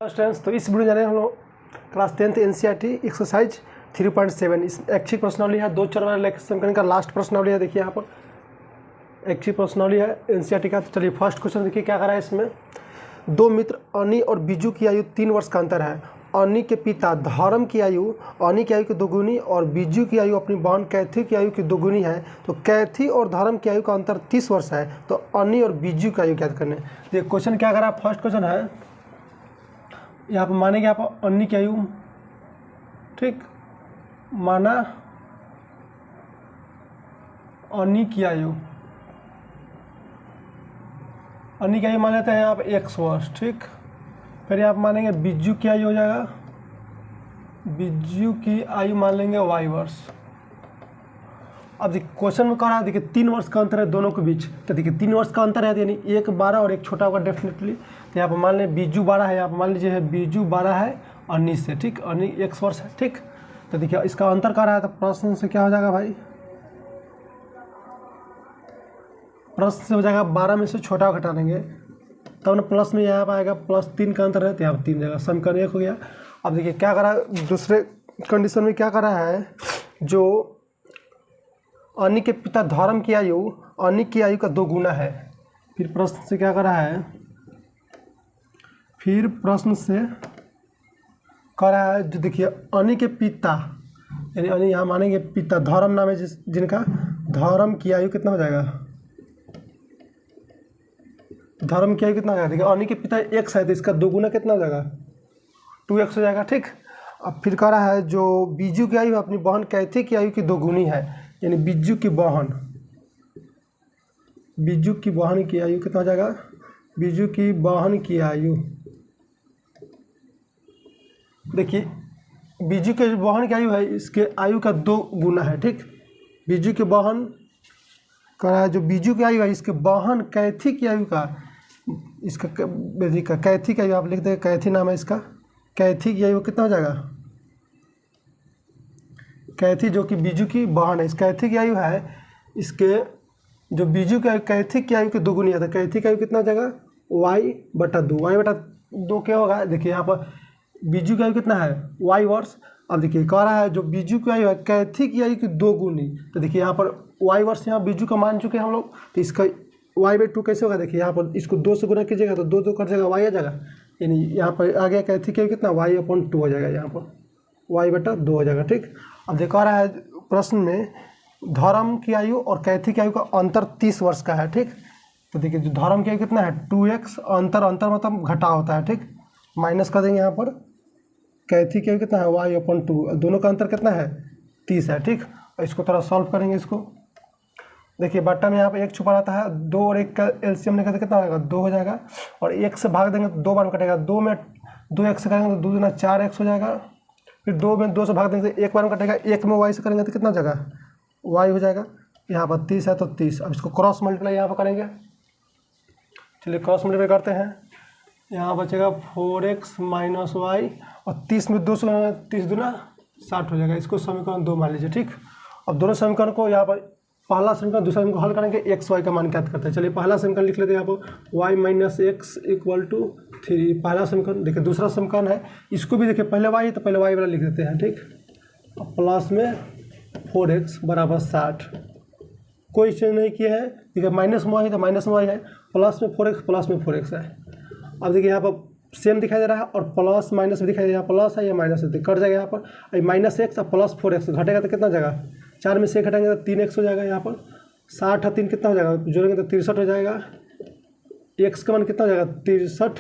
Students, तो इस video जाने हम लोग क्लास 10th एनसीईआरटी एक्सरसाइज 3.7 इस ऐच्छिक प्रश्नावली है। 2 चरण वाले समीकरण का लास्ट प्रश्नावली है। देखिए यहाँ पर ऐच्छिक प्रश्नावली है एनसीईआरटी का। तो चलिए फर्स्ट क्वेश्चन देखिए क्या करा है इसमें। 2 मित्र अनी और बीजू की आयु 3 वर्ष का अंतर है। अनी के पिता धर्म की आयु अनी की आयु की दोगुनी और बीजू की आयु अपनी बहन कैथी की आयु की दोगुनी है। तो कैथी और धर्म की आयु का अंतर 30 वर्ष है। तो अनी और बीजू की आयु ज्ञात करने। ये क्वेश्चन क्या करा, फर्स्ट क्वेश्चन है यहाँ पर मानेंगे आप अन्नी की आयु, ठीक, माना अन्नी की आयु, अन्नी की आयु मान लेते हैं आप x वर्ष, ठीक। फिर यहाँ पर मानेंगे बीजू की आयु हो जाएगा, बीजू की आयु मान लेंगे y वर्ष। अब देखिए क्वेश्चन में कह रहा है, देखिए 3 वर्ष का अंतर है दोनों के बीच। तो देखिए 3 वर्ष का अंतर है यानी एक 12 और एक छोटा होगा डेफिनेटली। तो यहाँ पर मान लें बीजू 12 है, यहाँ पर मान लीजिए है बीजू 12 है अन्नी से, ठीक, अन्नी x वर्ष है, ठीक। तो देखिए इसका अंतर कर रहा है, तो प्रश्न से क्या हो जाएगा भाई, प्रश्न से हो जाएगा 12 में से छोटा घटा देंगे तब ना प्लस में यहाँ पर आएगा +3 का अंतर है, तो यहाँ पर 3 जाएगा, समीकरण 1 हो गया। अब देखिए क्या करा दूसरे कंडीशन में, क्या करा है, जो अनी के पिता धर्म की आयु अनी की आयु का 2 गुना है। फिर प्रश्न से क्या करा है, फिर प्रश्न से करा है जो देखिए अनी के पिता यानी अनी यहाँ मानेंगे पिता, धर्म नाम है जिनका, धर्म की आयु कितना हो जाएगा, धर्म की आयु कितना हो जाएगा। देखिए अनी के पिता x है तो इसका 2 गुना कितना हो जाएगा, 2x हो जाएगा, ठीक। अब फिर कह रहा है जो बीजू की आयु अपनी बहन कैथी की आयु की 2 गुनी है, यानी बीजू की बहन, बीजू की बहन की आयु कितना हो जाएगा, बीजू की बहन की आयु, देखिए बीजू के बहन की आयु है इसके आयु का 2 गुना है, ठीक। बीजू की बहन कह रहा है जो बीजू की आयु है इसके बहन कैथी की आयु का, इसका कैथी की आयु आप लिख देंगे, कैथी नाम है इसका, कैथी की आयु कितना हो जाएगा, कैथी जो कि बीजू की बहन है, इस कैथी की आयु है इसके जो बीजू की आयु कैथी की आयु की 2 गुनी है। तो कैथी की आयु कितना हो जाएगा, y/2, y/2 क्या होगा, देखिए यहाँ पर बीजू की आयु कितना है y वर्ष। अब देखिए कह रहा है जो बीजू की आयु है कैथी की आयु की 2 गुनी, तो देखिए यहाँ पर y वर्ष यहाँ बीजू का मान चुके हैं हम लोग, तो इसका y/2 कैसे होगा, देखिए यहाँ पर इसको 2 से गुना कीजिएगा तो 2 कट जाएगा, y आ जाएगा, यानी यहाँ पर आ गया कैथी की आयु कितना y/2 हो जाएगा, यहाँ पर y/2 हो जाएगा, ठीक। अब देखा रहा है प्रश्न में धर्म की आयु और कैथी की आयु का अंतर 30 वर्ष का है, ठीक। तो देखिए जो धर्म की आयु कितना है 2x, अंतर मतलब घटा होता है, ठीक, माइनस कर देंगे यहाँ पर, कैथी की आयु कितना है y/2, दोनों का अंतर कितना है 30 है, ठीक। और इसको थोड़ा सॉल्व करेंगे इसको। देखिए बट्टा में यहाँ पर 1 छुपा रहता है, 2 और 1 का एलसीएम निकालते कितना होगा 2 हो जाएगा, और 1 से भाग देंगे तो 2 बार में कटेगा, 2 में 2x से करेंगे तो 2 दूना 4x हो जाएगा, फिर 2 में 2 से भाग देंगे तो 1 बार में कटेगा, 1 में y से करेंगे तो कितना जगह y हो जाएगा, यहाँ पर 30 है तो 30। अब इसको क्रॉस मल्टीप्लाई यहाँ पर करेंगे, चलिए क्रॉस मल्टीप्लाई करते हैं, यहाँ बचेगा 4x - y और 30 में 2 से 30 दूना 60 हो जाएगा, इसको समीकरण 2 मान लीजिए, ठीक। अब दोनों समीकरण को यहाँ पर पहला समीकरण दूसरा समीकरण हल करेंगे, x y का मान ज्ञात करते हैं। चलिए पहला समीकरण लिख लेते हैं यहाँ पर y - x = 3, पहला समीकरण। देखिए दूसरा समीकरण है, इसको भी देखिए पहले y है तो पहले y वाला लिख देते हैं, ठीक। अब प्लस में 4x = 60, कोई चेंज नहीं किया है, देखिए -y है तो -y है, प्लस में 4x है। अब देखिए यहाँ पर सेम दिखाई दे रहा है और प्लस माइनस भी दिखाई दे रहा है, यहाँ प्लस है या माइनस है तो कट जाएगा, यहाँ पर -x और प्लस 4x घटेगा तो कितना जाएगा, 4 में से घटाएंगे तो 3x हो जाएगा, यहाँ पर 60 और 3 कितना हो जाएगा, जोड़ेंगे तो 63 हो जाएगा, x का मान कितना हो जाएगा 63,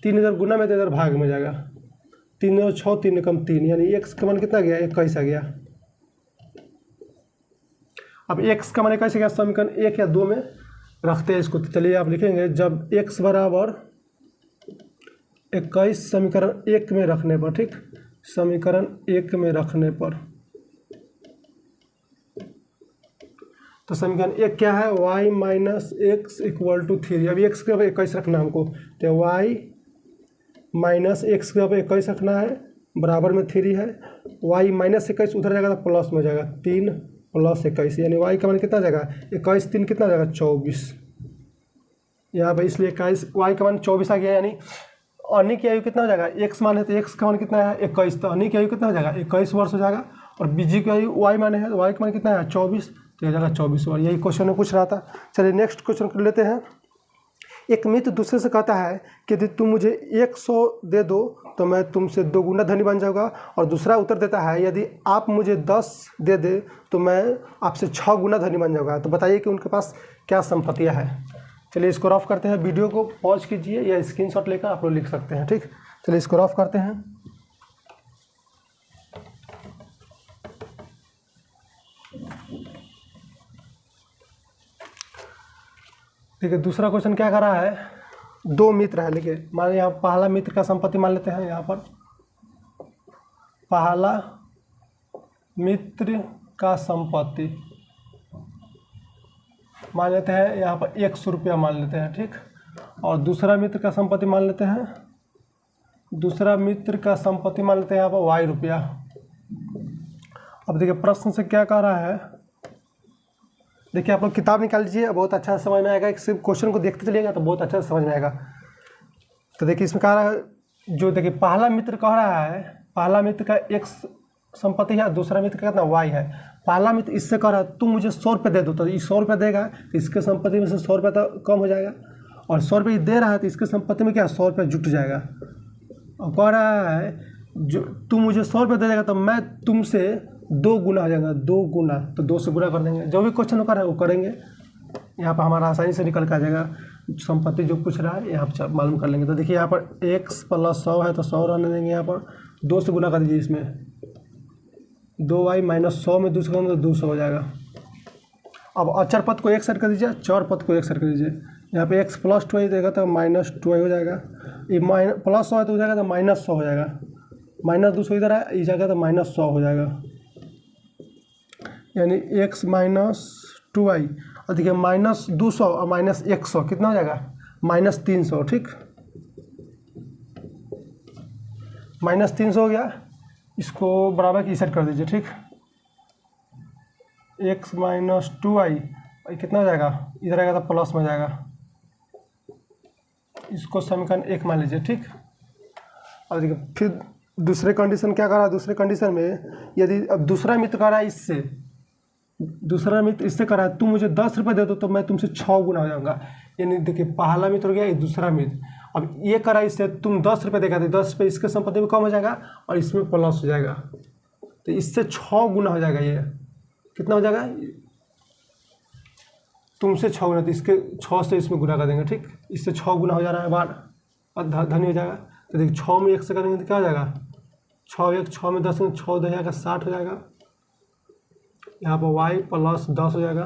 3 इधर गुना में तो इधर भाग में जाएगा, 3 और 6 3 कम 3, यानी x का मान कितना गया 21 आ गया। अब x का मान 21 गया, समीकरण 1 या 2 में रखते हैं इसको। तो चलिए आप लिखेंगे जब x = 21 समीकरण 1 में रखने पर, ठीक, समीकरण 1 में रखने पर, तो समीकरण 1 क्या है y - x = 3। अब x के ऊपर 21 रखना हमको, तो y - x के ऊपर 21 रखना है, बराबर में 3 है, y - 21 उधर जाएगा तो प्लस में हो जाएगा, 3 + 21 यानी y का मान कितना जाएगा 21 3 कितना जाएगा 24, यहाँ पर इसलिए 21 y का मान 24 आ गया, यानी अनी की आयु कितना हो जाएगा, एक्स माने तो एक्स का मान कितना है 21, तो अनी की आयु कितना हो जाएगा 21 वर्ष हो जाएगा। और बीजी की आयु वाई माने है, वाई का मान कितना है 24, तो हो जाएगा 24 वर्ष। यही क्वेश्चन में पूछ रहा था। चलिए नेक्स्ट क्वेश्चन कर लेते हैं। एक मित्र दूसरे से कहता है कि यदि तुम मुझे 100 दे दो तो मैं तुमसे 2 गुना धनी बन जाऊंगा। और दूसरा उत्तर देता है यदि आप मुझे 10 दे दे तो मैं आपसे 6 गुना धनी बन जाऊंगा। तो बताइए कि उनके पास क्या संपत्तियां हैं। चलिए इसको रफ करते हैं, वीडियो को पॉज कीजिए या स्क्रीनशॉट लेकर आप लोग लिख सकते हैं, ठीक। चलिए इसको रफ करते हैं। ठीक है, दूसरा क्वेश्चन क्या कर रहा है, 2 मित्र है, लेकिन मान यहाँ पहला मित्र का संपत्ति मान लेते हैं। यहाँ पर पहला मित्र का संपत्ति मान लेते हैं, यहाँ पर 100 रुपया मान लेते हैं, ठीक। और दूसरा मित्र का संपत्ति मान लेते हैं, दूसरा मित्र का संपत्ति मान लेते हैं यहाँ पर y रुपया। अब देखिए प्रश्न से क्या कह रहा है, देखिए आप लोग किताब निकाल लीजिए, बहुत अच्छा समझ में आएगा। एक सिर्फ क्वेश्चन को देखते चलिएगा तो बहुत अच्छा समझ में आएगा। तो देखिए इसमें कह रहा है, जो देखिए पहला मित्र कह रहा है, पहला मित्र का x संपत्ति है, दूसरा मित्र का कितना y है। पहला मित्र इससे कह रहा है तुम मुझे 100 रुपये दे दो, तो ये 100 रुपये देगा तो इसके संपत्ति में से 100 रुपये तो कम हो जाएगा। और 100 रुपये दे रहा है तो इसके संपत्ति में क्या 100 रुपये जुट जाएगा। और कह रहा है जो तुम मुझे 100 रुपये दे देगा तो मैं तुमसे 2 गुना हो जाएगा, 2 गुना, तो 2 से गुना कर देंगे। जो भी क्वेश्चन कर रहा है वो करेंगे, यहाँ पर हमारा आसानी से निकल के आ जाएगा। संपत्ति जो पूछ रहा है यहाँ पर मालूम कर लेंगे। तो देखिए यहाँ पर x + 100 है तो 100 रहने देंगे, यहाँ पर 2 से गुना कर दीजिए। इसमें 2y - 100 में 2 से करेंगे तो 200 हो जाएगा। अब अचर पद को एक साइड कर दीजिए, चर पद को एक साइड कर दीजिए। यहाँ पे x + 2y देगा तो -2y हो जाएगा। ये +100 है तो हो जाएगा तो -100 हो जाएगा। -200 इधर है, इस जगह तो -100 हो जाएगा, यानी x - 2y। और देखिए -200 और -100 कितना हो जाएगा -300, ठीक। -300 हो गया, इसको बराबर की साइड कर दीजिए, ठीक। x - 2y कितना हो जाएगा, इधर आएगा तो प्लस में जाएगा। इसको समीकरण 1 मान लीजिए, ठीक। और देखिए फिर दूसरे कंडीशन क्या कर रहा है, दूसरे कंडीशन में यदि अब दूसरा मित्र कर रहा है इससे, दूसरा मित्र इससे कर रहा है तुम मुझे 10 रुपये दे दो तो मैं तुमसे 6 गुना हो जाऊंगा। यानी देखिए पहला मित्र हो गया, ये दूसरा मित्र। अब ये करा इससे तुम 10 रुपये देगा तो 10 रुपये इसके संपत्ति में कम हो जाएगा और इसमें प्लस हो जाएगा, तो इससे 6 गुना हो जाएगा। ये कितना हो जाएगा, तुमसे 6 गुना, तो इसके 6 से इसमें गुना कर देंगे, ठीक। इससे 6 गुना हो जा रहा है बार, धनी हो जाएगा। तो देखिए 6 में 1 से करेंगे तो क्या हो जाएगा, 6 1 6 में 10 में 6 हो जाएगा 60 हो जाएगा। यहाँ पर y + 10 हो जाएगा।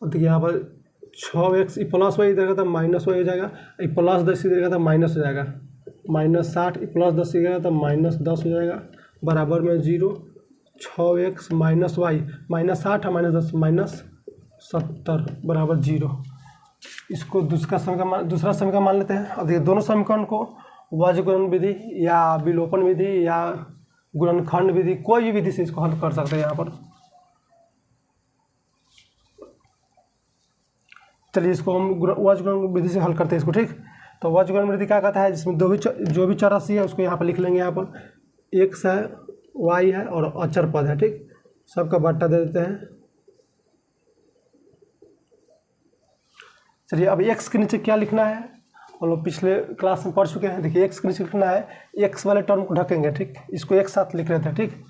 और देखिए यहाँ पर 6x प्लस y इधर का तो -y हो जाएगा, +10 इधर का तो माइनस हो जाएगा, -60 +10 इधर का तो -10 हो जाएगा, बराबर में 0। 6x - y -60 -10 -70 बराबर 0। इसको दूसरा समीकरण मान लेते हैं। अब देखिए दोनों समीकरण को वाज्यगुणन विधि या विलोपन विधि या गुणनखंड विधि, कोई भी विधि से इसको हल कर सकते हैं। यहाँ पर चलिए इसको हम वाज्यगुणन विधि से हल करते हैं इसको, ठीक। तो वाज्यगुणन विधि क्या कहता है, जिसमें जो भी चर राशि है उसको यहाँ पर लिख लेंगे। यहाँ पर x है, y है और अचर पद है, ठीक। सबका बट्टा दे देते हैं। चलिए अब x के नीचे क्या लिखना है, हम लोग पिछले क्लास में पढ़ चुके हैं। देखिए x के नीचे लिखना है, x वाले टर्म को ढकेंगे, ठीक। इसको एक साथ लिख लेते हैं, ठीक।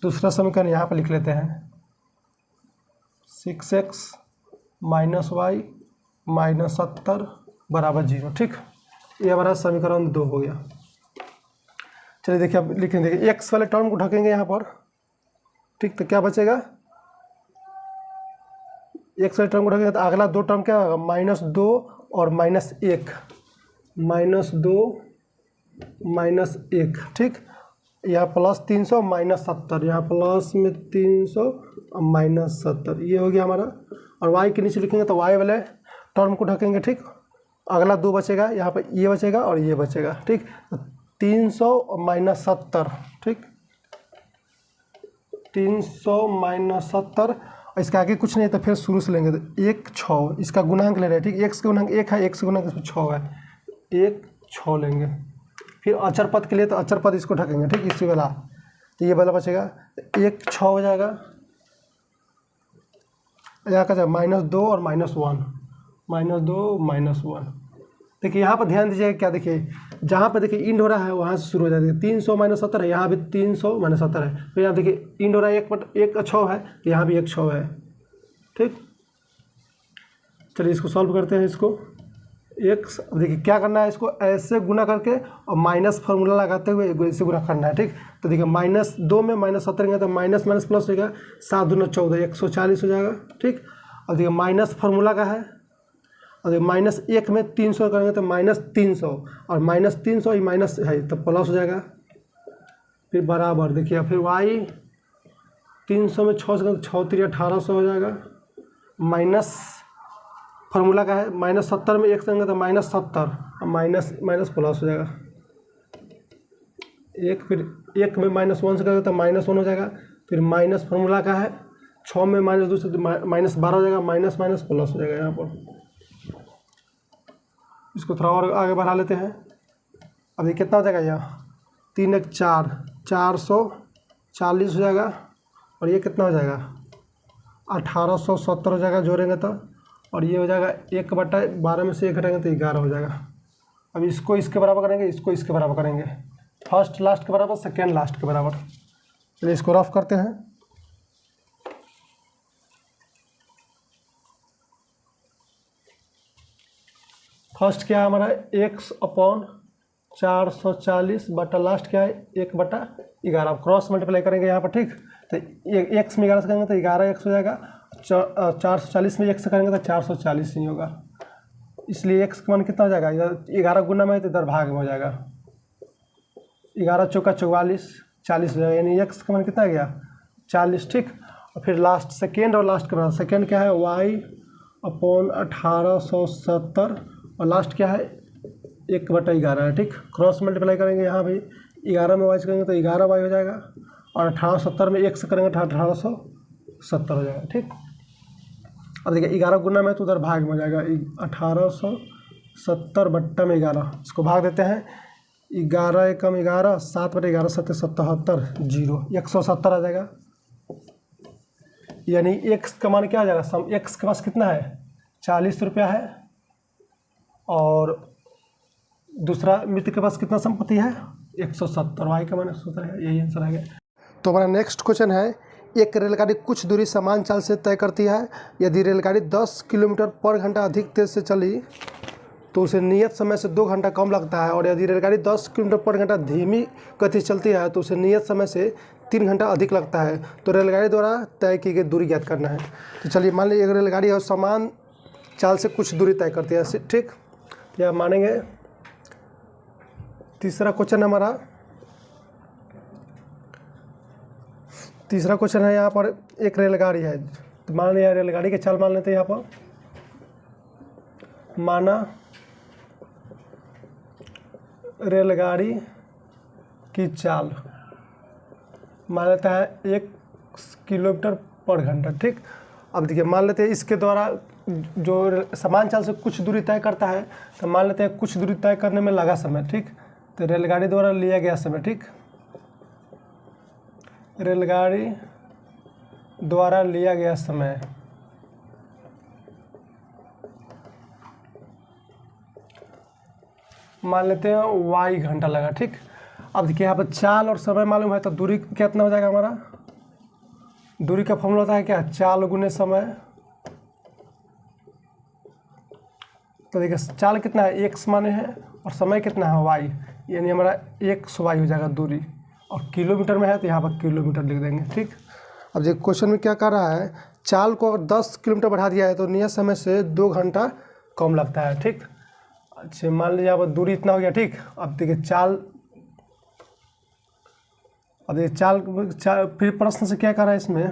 दूसरा समीकरण यहाँ पर लिख लेते हैं, 6x - y - 70 बराबर 0, ठीक। ये हमारा समीकरण 2 हो गया। चलिए देखिए अब लिखेंगे, देखिए x वाले टर्म को ढकेंगे यहाँ पर, ठीक। तो क्या बचेगा, x वाले टर्म को ढकेंगे तो अगला 2 टर्म क्या होगा, -2 और -1, -2 - 1, ठीक। यहाँ +300 -70, यहाँ प्लस में 300 और -70, ये हो गया हमारा। और y के नीचे लिखेंगे तो y वाले टर्म को ढकेंगे, ठीक। अगला 2 बचेगा, यहाँ पर ये बचेगा और ये बचेगा, ठीक। 300 और -70, ठीक। 300 - 70 इसका आगे कुछ नहीं तो फिर शुरू से लेंगे। तो 1 6 इसका गुणांक ले रहे हैं, ठीक। x का गुणांक 1 है, 1 से गुणांक इसमें 6 है, 1 6 लेंगे। फिर अचर पद के लिए तो अचर पद इसको ढकेंगे, ठीक, इसी वाला। तो ये वाला बचेगा, 1 6 हो जाएगा, यहाँ का -2 और -1, -2 -1। देखिए यहाँ पर ध्यान दीजिएगा, क्या देखिए जहाँ पर देखिए इंड हो रहा है वहाँ से शुरू हो जाएगा। 300 -70 है, यहाँ भी 300 -70 है। तो यहाँ देखिए इंड हो रहा है 1 6 है, तो यहाँ भी 1 6 है, ठीक। चलिए इसको सॉल्व करते हैं। इसको x, अब देखिए क्या करना है, इसको ऐसे गुना करके और माइनस फार्मूला लगाते हुए ऐसे गुना करना है, ठीक। तो देखिए -2 में -70 तो माइनस माइनस प्लस हो जाएगा, 7 दूना 14, 140 हो जाएगा, ठीक। अब देखिए माइनस फार्मूला का है, और -1 में 300 करेंगे तो -300, और -300 ही माइनस है तो प्लस हो जाएगा। फिर बराबर देखिए, फिर y 300 में 6 से करेंगे तो 6 3 1800 हो जाएगा। माइनस फार्मूला का है, -70 में 1 करेंगे तो -70, और माइनस माइनस प्लस हो जाएगा। फिर 1 में -1 से करेंगे तो -1 हो जाएगा। फिर माइनस फार्मूला का है, 6 में -2 से -12 हो जाएगा, माइनस माइनस प्लस हो जाएगा यहाँ पर। इसको थोड़ा और आगे बढ़ा लेते हैं। अब ये कितना हो जाएगा, यहाँ 3 1 4, 440 हो जाएगा, और ये कितना हो जाएगा 1870 हो जाएगा जोड़ेंगे तो, और ये हो जाएगा 1/12 में से 1 घटाएंगे तो 11 हो जाएगा। अब इसको इसके बराबर करेंगे, इसको इसके बराबर करेंगे, फर्स्ट लास्ट के बराबर, सेकेंड लास्ट के बराबर। चलिए इसको रफ करते हैं। फर्स्ट क्या है हमारा, x/440 बटा लास्ट क्या है 1/11। क्रॉस मल्टीप्लाई करेंगे यहाँ पर, ठीक। तो x में 11 से करेंगे तो 11x हो जाएगा, 440 में 1 से करेंगे तो 440 ही होगा। इसलिए x का मान कितना हो जाएगा, इधर 11 गुना में तो इधर भाग में हो जाएगा, 11 चौका 44, 40 हो जाएगा, यानी x का मान कितना आ गया 40, ठीक। और फिर लास्ट सेकेंड और लास्ट के बाद, सेकेंड क्या है y/1870, और लास्ट क्या है 1/11 है, ठीक। क्रॉस मल्टीप्लाई करेंगे यहाँ भी, 11 में y से करेंगे तो 11y हो जाएगा, और 1870 में 1 से करेंगे तो 1870 हो जाएगा, ठीक। अब देखिए 11 गुना में तो उधर भाग में हो जाएगा, 1870 बट्टा में 11, इसको भाग देते हैं। 11 एकम 11, 7/11 7 77, 0 170 आ जाएगा। यानी x का मान क्या आ जाएगा, x के पास कितना है 40 रुपया है, और दूसरा मित्र के पास कितना संपत्ति है 170, y का मान 170 है। यही आंसर आ गया। तो हमारा नेक्स्ट क्वेश्चन है, एक रेलगाड़ी कुछ दूरी समान चाल से तय करती है। यदि रेलगाड़ी 10 किलोमीटर पर घंटा अधिक तेज से चली तो उसे नियत समय से 2 घंटा कम लगता है, और यदि रेलगाड़ी 10 किलोमीटर पर घंटा धीमी गति से चलती है तो उसे नियत समय से 3 घंटा अधिक लगता है। तो रेलगाड़ी द्वारा तय की गई दूरी ज्ञात करना है। तो चलिए मान लीजिए एक रेलगाड़ी है और समान चाल से कुछ दूरी तय करती है, ठीक। यह मानेंगे। तीसरा क्वेश्चन हमारा, तीसरा क्वेश्चन है यहाँ पर, एक रेलगाड़ी है, तो मान लिया रेलगाड़ी के चाल मान लेते हैं। यहाँ पर माना रेलगाड़ी की चाल मान लेता है 1 किलोमीटर पर घंटा, ठीक। अब देखिए मान लेते हैं इसके द्वारा जो समान चाल से कुछ दूरी तय करता है, तो मान लेते हैं कुछ दूरी तय करने में लगा समय, ठीक। तो रेलगाड़ी द्वारा लिया गया समय, ठीक, रेलगाड़ी द्वारा लिया गया समय मान लेते हैं y घंटा लगा, ठीक। अब देखिए यहाँ पर चाल और समय मालूम है तो दूरी कितना हो जाएगा हमारा, दूरी का फॉर्मूला होता है क्या, चाल गुने समय। तो देखिए चाल कितना है x माने है, और समय कितना है y, यानी हमारा 100y हो जाएगा दूरी, और किलोमीटर में है तो यहाँ पर किलोमीटर लिख देंगे, ठीक। अब देखिए क्वेश्चन में क्या कर रहा है, चाल को अगर 10 किलोमीटर बढ़ा दिया है तो नियत समय से 2 घंटा कम लगता है, ठीक। अच्छा मान लीजिए यहाँ पर दूरी इतना हो गया, ठीक। अब देखिए चाल, अब देखिए चाल फिर प्रश्न से क्या कर रहा है इसमें,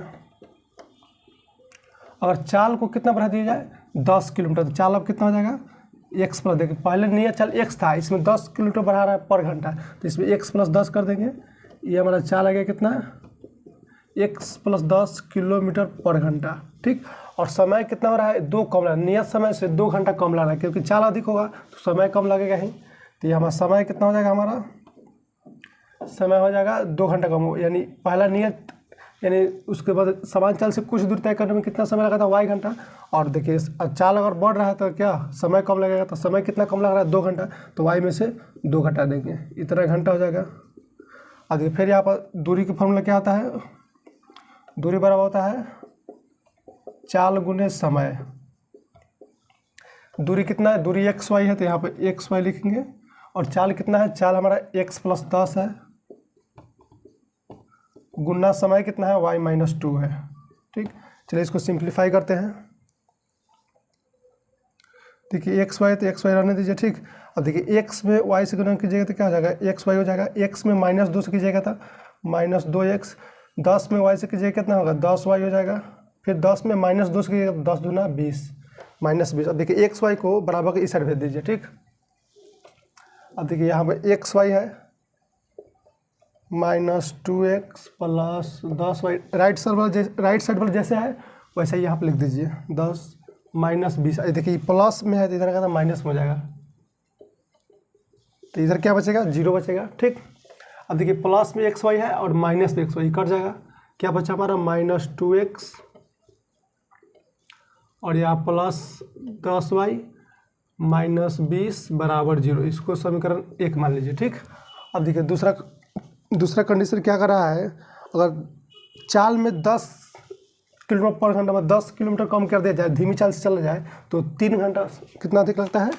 अगर चाल को कितना बढ़ा दिया जाए 10 किलोमीटर, तो चाल अब कितना हो जाएगा x प्लस, देखिए पहले नियत चाल x था, इसमें 10 किलोमीटर बढ़ा रहा है पर घंटा, तो इसमें x + 10 कर देंगे, ये हमारा चाल आ गया कितना x + 10 किलोमीटर पर घंटा, ठीक। और समय कितना हो रहा है, 2 कम लग रहा है, नियत समय से 2 घंटा कम लग रहा है, क्योंकि चाल अधिक होगा तो समय कम लगेगा ही। तो ये हमारा समय कितना हो जाएगा, हमारा समय हो जाएगा 2 घंटा कम, यानी पहला नियत, यानी उसके बाद समान चाल से कुछ दूर तय करने में कितना समय लगा था, y घंटा। और देखिए चाल अगर बढ़ रहा है तो क्या समय कम लगेगा, तो समय कितना कम लग रहा है, 2 घंटा, तो y में से 2 घटा देंगे, इतना घंटा हो जाएगा। और देखिए फिर यहाँ पर दूरी की फॉर्मूला क्या आता है, दूरी बराबर होता है चाल गुने समय। दूरी कितना है, दूरी xy है, तो यहाँ पे xy लिखेंगे। और चाल कितना है, चाल हमारा x + 10 है, गुना समय कितना है, y - 2 है, ठीक। चलिए इसको सिंप्लीफाई करते हैं। देखिए xy तो xy रहने दीजिए, ठीक। अब देखिए x में y से गुना कीजिएगा तो क्या हो जाएगा, xy हो जाएगा। x में -2 से कीजिएगा तो -2x, 10 में y से कीजिएगा कितना होगा, 10y हो जाएगा। फिर 10 में -2 से कीजिएगा 10 दूना 20, -20। अब देखिए xy को बराबर के इस साइड भेज दीजिए, ठीक। अब देखिए यहाँ पर xy है -2x + 10y, राइट साइड पर जैसे है वैसे ही यहाँ पर लिख दीजिए, 10 -20। देखिए प्लस में है तो इधर का तो माइनस में हो जाएगा, तो इधर क्या बचेगा, 0 बचेगा, ठीक। अब देखिए प्लस में xy है और माइनस में xy कट जाएगा, क्या बचा हमारा -2x और यहाँ प्लस 10y -20 बराबर 0। इसको समीकरण 1 मान लीजिए, ठीक। अब देखिए दूसरा कंडीशन क्या कर रहा है, अगर चाल में 10 किलोमीटर पर घंटा में 10 किलोमीटर कम कर दिया जाए, धीमी चाल से चला जाए, तो 3 घंटा कितना अधिक लगता है,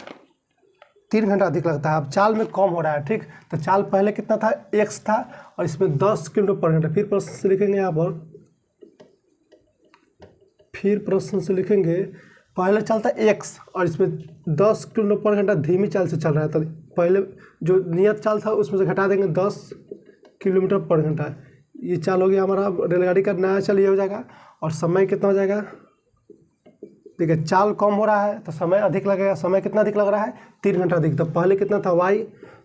3 घंटा अधिक लगता है। अब चाल में कम हो रहा है, ठीक। तो चाल पहले कितना था, x था, और इसमें 10 किलोमीटर पर घंटा। फिर प्रश्न से लिखेंगे यहाँ पर, फिर प्रश्न से लिखेंगे पहले चाल था x और इसमें 10 किलोमीटर पर घंटा धीमी चाल से चल रहा है, तो पहले जो नियत चाल था उसमें से घटा देंगे 10 किलोमीटर पर घंटा। ये चाल हो गया हमारा रेलगाड़ी का नया चाल, ये हो जाएगा। और समय कितना हो जाएगा, देखिए चाल कम हो रहा है तो समय अधिक लगेगा। समय कितना अधिक लग रहा है, 3 घंटा अधिक। तो पहले कितना था y,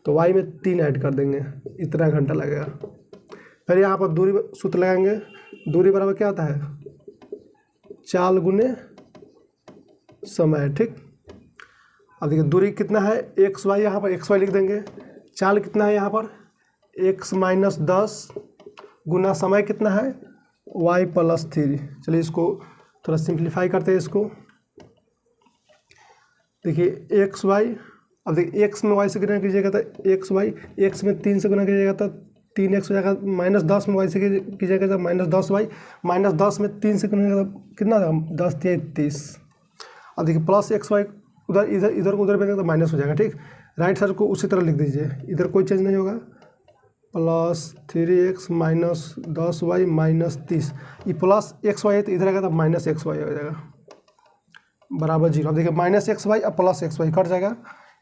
तो y में 3 ऐड कर देंगे, इतना घंटा लगेगा। फिर यहाँ पर दूरी सूत्र लगाएंगे, दूरी बराबर क्या होता है, चाल गुने समय, ठीक। अब देखिए दूरी कितना है, xy, यहाँ पर xy लिख देंगे। चाल कितना है यहाँ पर, x - 10 गुना समय कितना है, y + 3। चलिए इसको थोड़ा सिंप्लीफाई करते हैं इसको। देखिए xy, अब देखिए x में y से गुना कीजिएगा तो xy, x में 3 से गुना कीजिएगा तो 3x हो जाएगा। -10 में y से कीजिएगा तो -10y, -10 में 3 से गुना तो कितना होगा, 10 × 30। अब देखिए प्लस xy उधर इधर को उधर भेजेंगे तो माइनस हो जाएगा, ठीक। राइट साइड को उसी तरह लिख दीजिए, इधर कोई चेंज नहीं होगा। +3x - 10y - 30, ये प्लस xy है तो इधर आएगा तो -xy हो जाएगा बराबर 0। अब देखिए -xy और +xy कट जाएगा,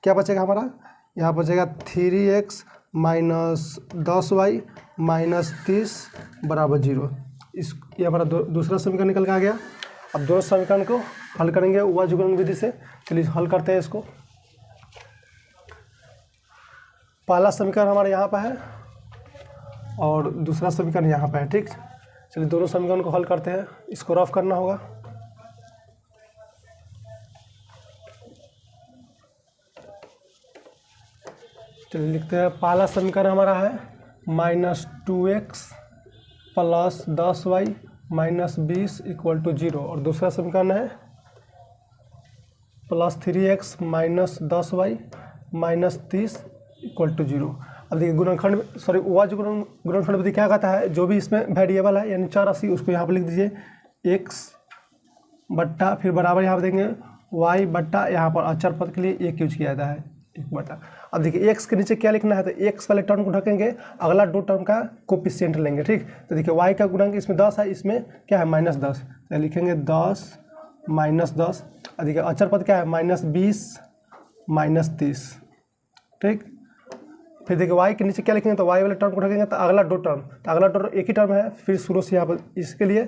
क्या बचेगा हमारा, यहाँ बचेगा 3x - 10y - 30 बराबर 0। ये हमारा दूसरा समीकरण निकल के आ गया। अब दोनों समीकरण को हल करेंगे उपायुक्त विधि से। चलिए हल करते हैं इसको। पहला समीकरण हमारे यहाँ पर है और दूसरा समीकरण यहाँ पर है, ठीक। चलिए दोनों समीकरण को हल करते हैं, इसको रफ करना होगा। चलिए लिखते हैं, पहला समीकरण हमारा है -2x + 10y - 20 = 0, और दूसरा समीकरण है +3x - 10y - 30 = 0। अब देखिए गुणनखंड गुणनखंड विधि क्या कहता है, जो भी इसमें वेरिएबल है यानी चर राशि उसको यहाँ पर लिख दीजिए x बट्टा, फिर बराबर यहाँ पर देंगे y बट्टा, यहाँ पर अचर पद के लिए 1 यूज किया जाता है, 1 बट्टा। अब देखिए x के नीचे क्या लिखना है, तो x वाले टर्म को ढकेंगे, अगला 2 टर्म का कोफिशिएंट लेंगे, ठीक। तो देखिए y का गुणांक इसमें 10 है, इसमें क्या है -10, तो लिखेंगे 10 - 10। देखिए अचर पद क्या है, -20 - 30, ठीक। फिर देखिए y के नीचे क्या लिखेंगे, तो y वाले टर्म को ढकेंगे तो अगला 2 टर्म, तो अगला टर्म एक ही टर्म है, फिर शुरू से यहाँ पर इसके लिए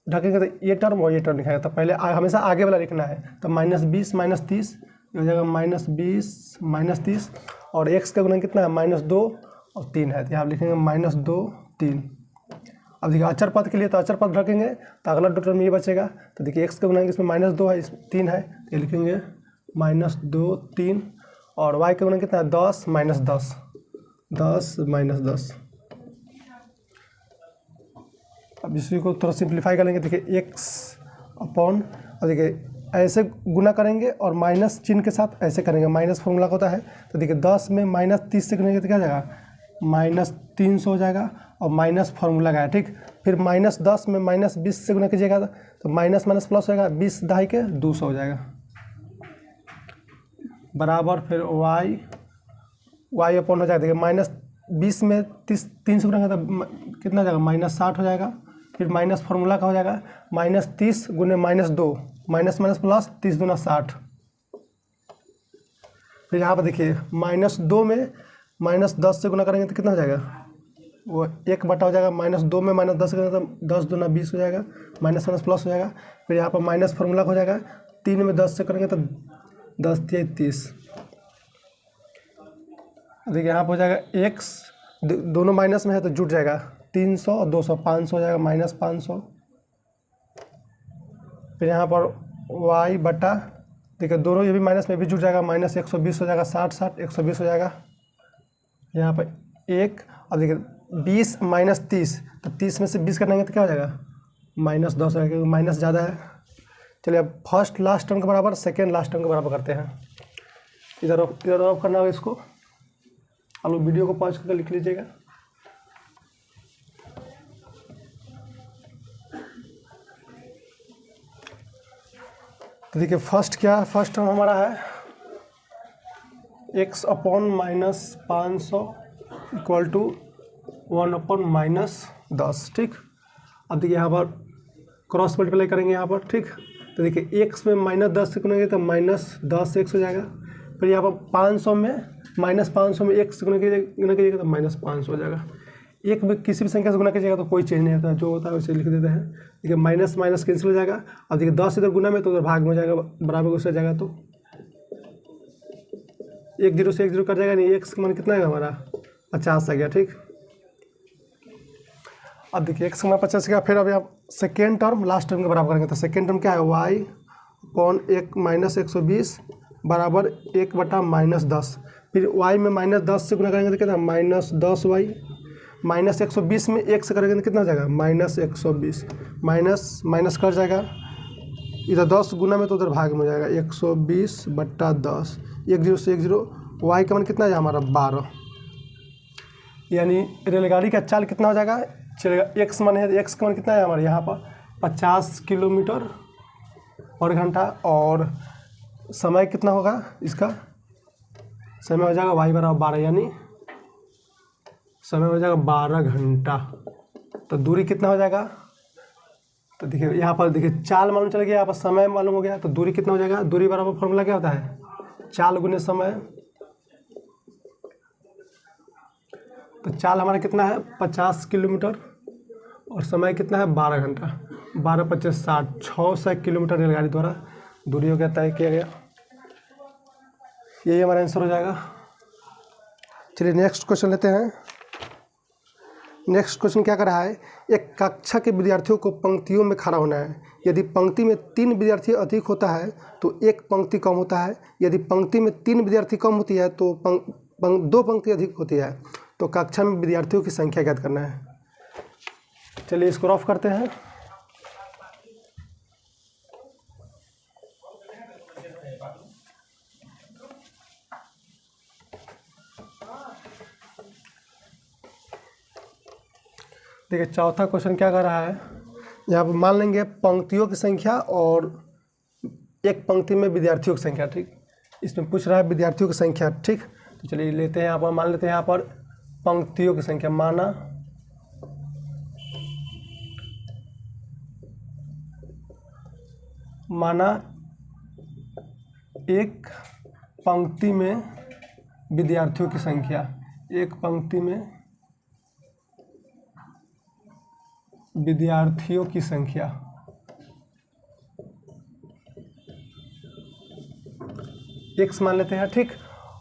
ढकेंगे तो ये टर्म और ये टर्म लिखाएगा। तो पहले हमेशा आगे वाला लिखना है, तो -20 - 30 हो जाएगा -20 - 30, और x का गुणन कितना है, -2 और 3 है, तो यहाँ लिखेंगे -2 3। अब देखिए अचर पद के लिए तो अचर पद रखेंगे तो अगला दो टर्म ये बचेगा। तो देखिए x का गुणाएंगे, इसमें -2 है, इस 3 है, तो ये लिखेंगे -2 3, और y का गुणाएंगे कितना है 10 -10 10 -10। अब इसी को थोड़ा सिंप्लीफाई करेंगे, देखिए x अपॉन, और देखिए ऐसे गुना करेंगे और माइनस चिन्ह के साथ ऐसे करेंगे, माइनस फॉर्मूला होता है। तो देखिए 10 में -30 से करेंगे तो क्या हो जाएगा -300 हो जाएगा, और माइनस फार्मूला का है, ठीक। फिर -10 में -20 से गुना कीजिएगा तो माइनस माइनस प्लस हो जाएगा, 20 दहाई के 200 हो जाएगा, बराबर फिर y अपॉन हो जाएगा। देखिए -20 में 300 गुना तो कितना हो जाएगा -60 हो जाएगा। फिर माइनस फार्मूला का हो जाएगा -30 गुने -2, माइनस माइनस प्लस 30 दूना 60। फिर यहाँ पर देखिए -2 में -10 से गुना करेंगे तो कितना हो जाएगा, वो 1 बटा हो जाएगा। -2 में -10 करेंगे तो 10 दूना 20 हो जाएगा, माइनस माइनस प्लस हो जाएगा। फिर यहाँ पर माइनस फार्मूला हो जाएगा, 3 में 10 से करेंगे तो 10 × 30। देखिए यहाँ पर हो जाएगा x, दोनों माइनस में है तो जुट जाएगा 300 और 200, 500 हो जाएगा -500। फिर यहाँ पर y बटा, देखिए दोनों ये भी माइनस में भी जुट जाएगा, -120 हो जाएगा, 60 120 हो जाएगा। यहाँ पर 1, और देखिए 20 - 30, तो 30 में से 20 कटेंगे तो क्या हो जाएगा -10 हो जाएगा, क्योंकि माइनस ज़्यादा है। चलिए अब फर्स्ट लास्ट टर्म के बराबर सेकेंड लास्ट टर्म के बराबर करते हैं। इधर ऑफ करना होगा इसको, आप लोग वीडियो को पॉज करके लिख लीजिएगा। तो देखिए फर्स्ट क्या है, फर्स्ट टर्म हमारा है x upon -500 equal to 1 upon -10, ठीक। अब देखिए यहाँ पर क्रॉस मल्टीप्लाई करेंगे यहाँ पर, ठीक। तो देखिए x में -10 से गुनेंगे तो -10 x हो जाएगा। फिर यहाँ पर 500 में -500 में x गुना कीजिएगा तो -500 हो जाएगा। एक में किसी भी संख्या से गुना कीजिएगा तो कोई चेंज नहीं होता, जो होता है वैसे लिख देते हैं। देखिए माइनस माइनस कैंसिल हो जाएगा। अब देखिए 10 इधर गुना में तो उधर भाग में हो जाएगा, बराबर उससे जाएगा तो 1 0 से 1 0 कट जाएगा, नहीं x का मान कितना है हमारा 50 आ गया, ठीक। अब देखिए x का मान 50 गया। फिर अभी आप सेकेंड टर्म लास्ट टर्म के बराबर करेंगे तो सेकेंड टर्म क्या है y अपॉन 1 -120 बराबर 1 बटा -10। फिर y में -10 से गुना करेंगे तो कितना -10y, -120 में 1 से करेंगे तो कितना हो जाएगा -120, माइनस माइनस कर जाएगा, इधर 10 गुना में तो उधर भाग में हो जाएगा 120 बट्टा 10, 1 0 से 1 0, y का मान कितना है हमारा 12। यानी रेलगाड़ी का चाल कितना हो जाएगा, चलेगा x मान है, x का मान कितना है हमारे यहाँ पर 50 किलोमीटर पर घंटा, और समय कितना होगा इसका, समय हो जाएगा y बराबर 12, यानी समय हो जाएगा 12 घंटा। तो दूरी कितना हो जाएगा, तो देखिए यहाँ पर देखिए चाल मालूम चल गया, यहाँ पर समय मालूम हो गया, तो दूरी कितना हो जाएगा, दूरी बराबर फॉर्मूला क्या होता है चाल गुने समय। तो चाल हमारा कितना है 50 किलोमीटर और समय कितना है 12 घंटा, 12 × 25 = 60, 600 किलोमीटर रेलगाड़ी द्वारा दूरी हो गया, तय किया गया। यही हमारा आंसर हो जाएगा। चलिए नेक्स्ट क्वेश्चन लेते हैं। नेक्स्ट क्वेश्चन क्या कर रहा है, एक कक्षा के विद्यार्थियों को पंक्तियों में खड़ा होना है। यदि पंक्ति में 3 विद्यार्थी अधिक होता है तो एक पंक्ति कम होता है, यदि पंक्ति में 3 विद्यार्थी कम होती है तो 2 पंक्ति अधिक होती है। तो कक्षा में विद्यार्थियों की संख्या ज्ञात करना है। चलिए इसको रफ करते हैं। देखिए चौथा क्वेश्चन क्या कर रहा है, यहाँ पर मान लेंगे पंक्तियों की संख्या और एक पंक्ति में विद्यार्थियों की संख्या, ठीक। इसमें पूछ रहा है विद्यार्थियों की संख्या, ठीक। तो चलिए लेते हैं यहाँ पर, मान लेते हैं यहाँ पर पंक्तियों की संख्या, माना एक पंक्ति में विद्यार्थियों की संख्या, एक पंक्ति में विद्यार्थियों की संख्या x मान लेते हैं, ठीक।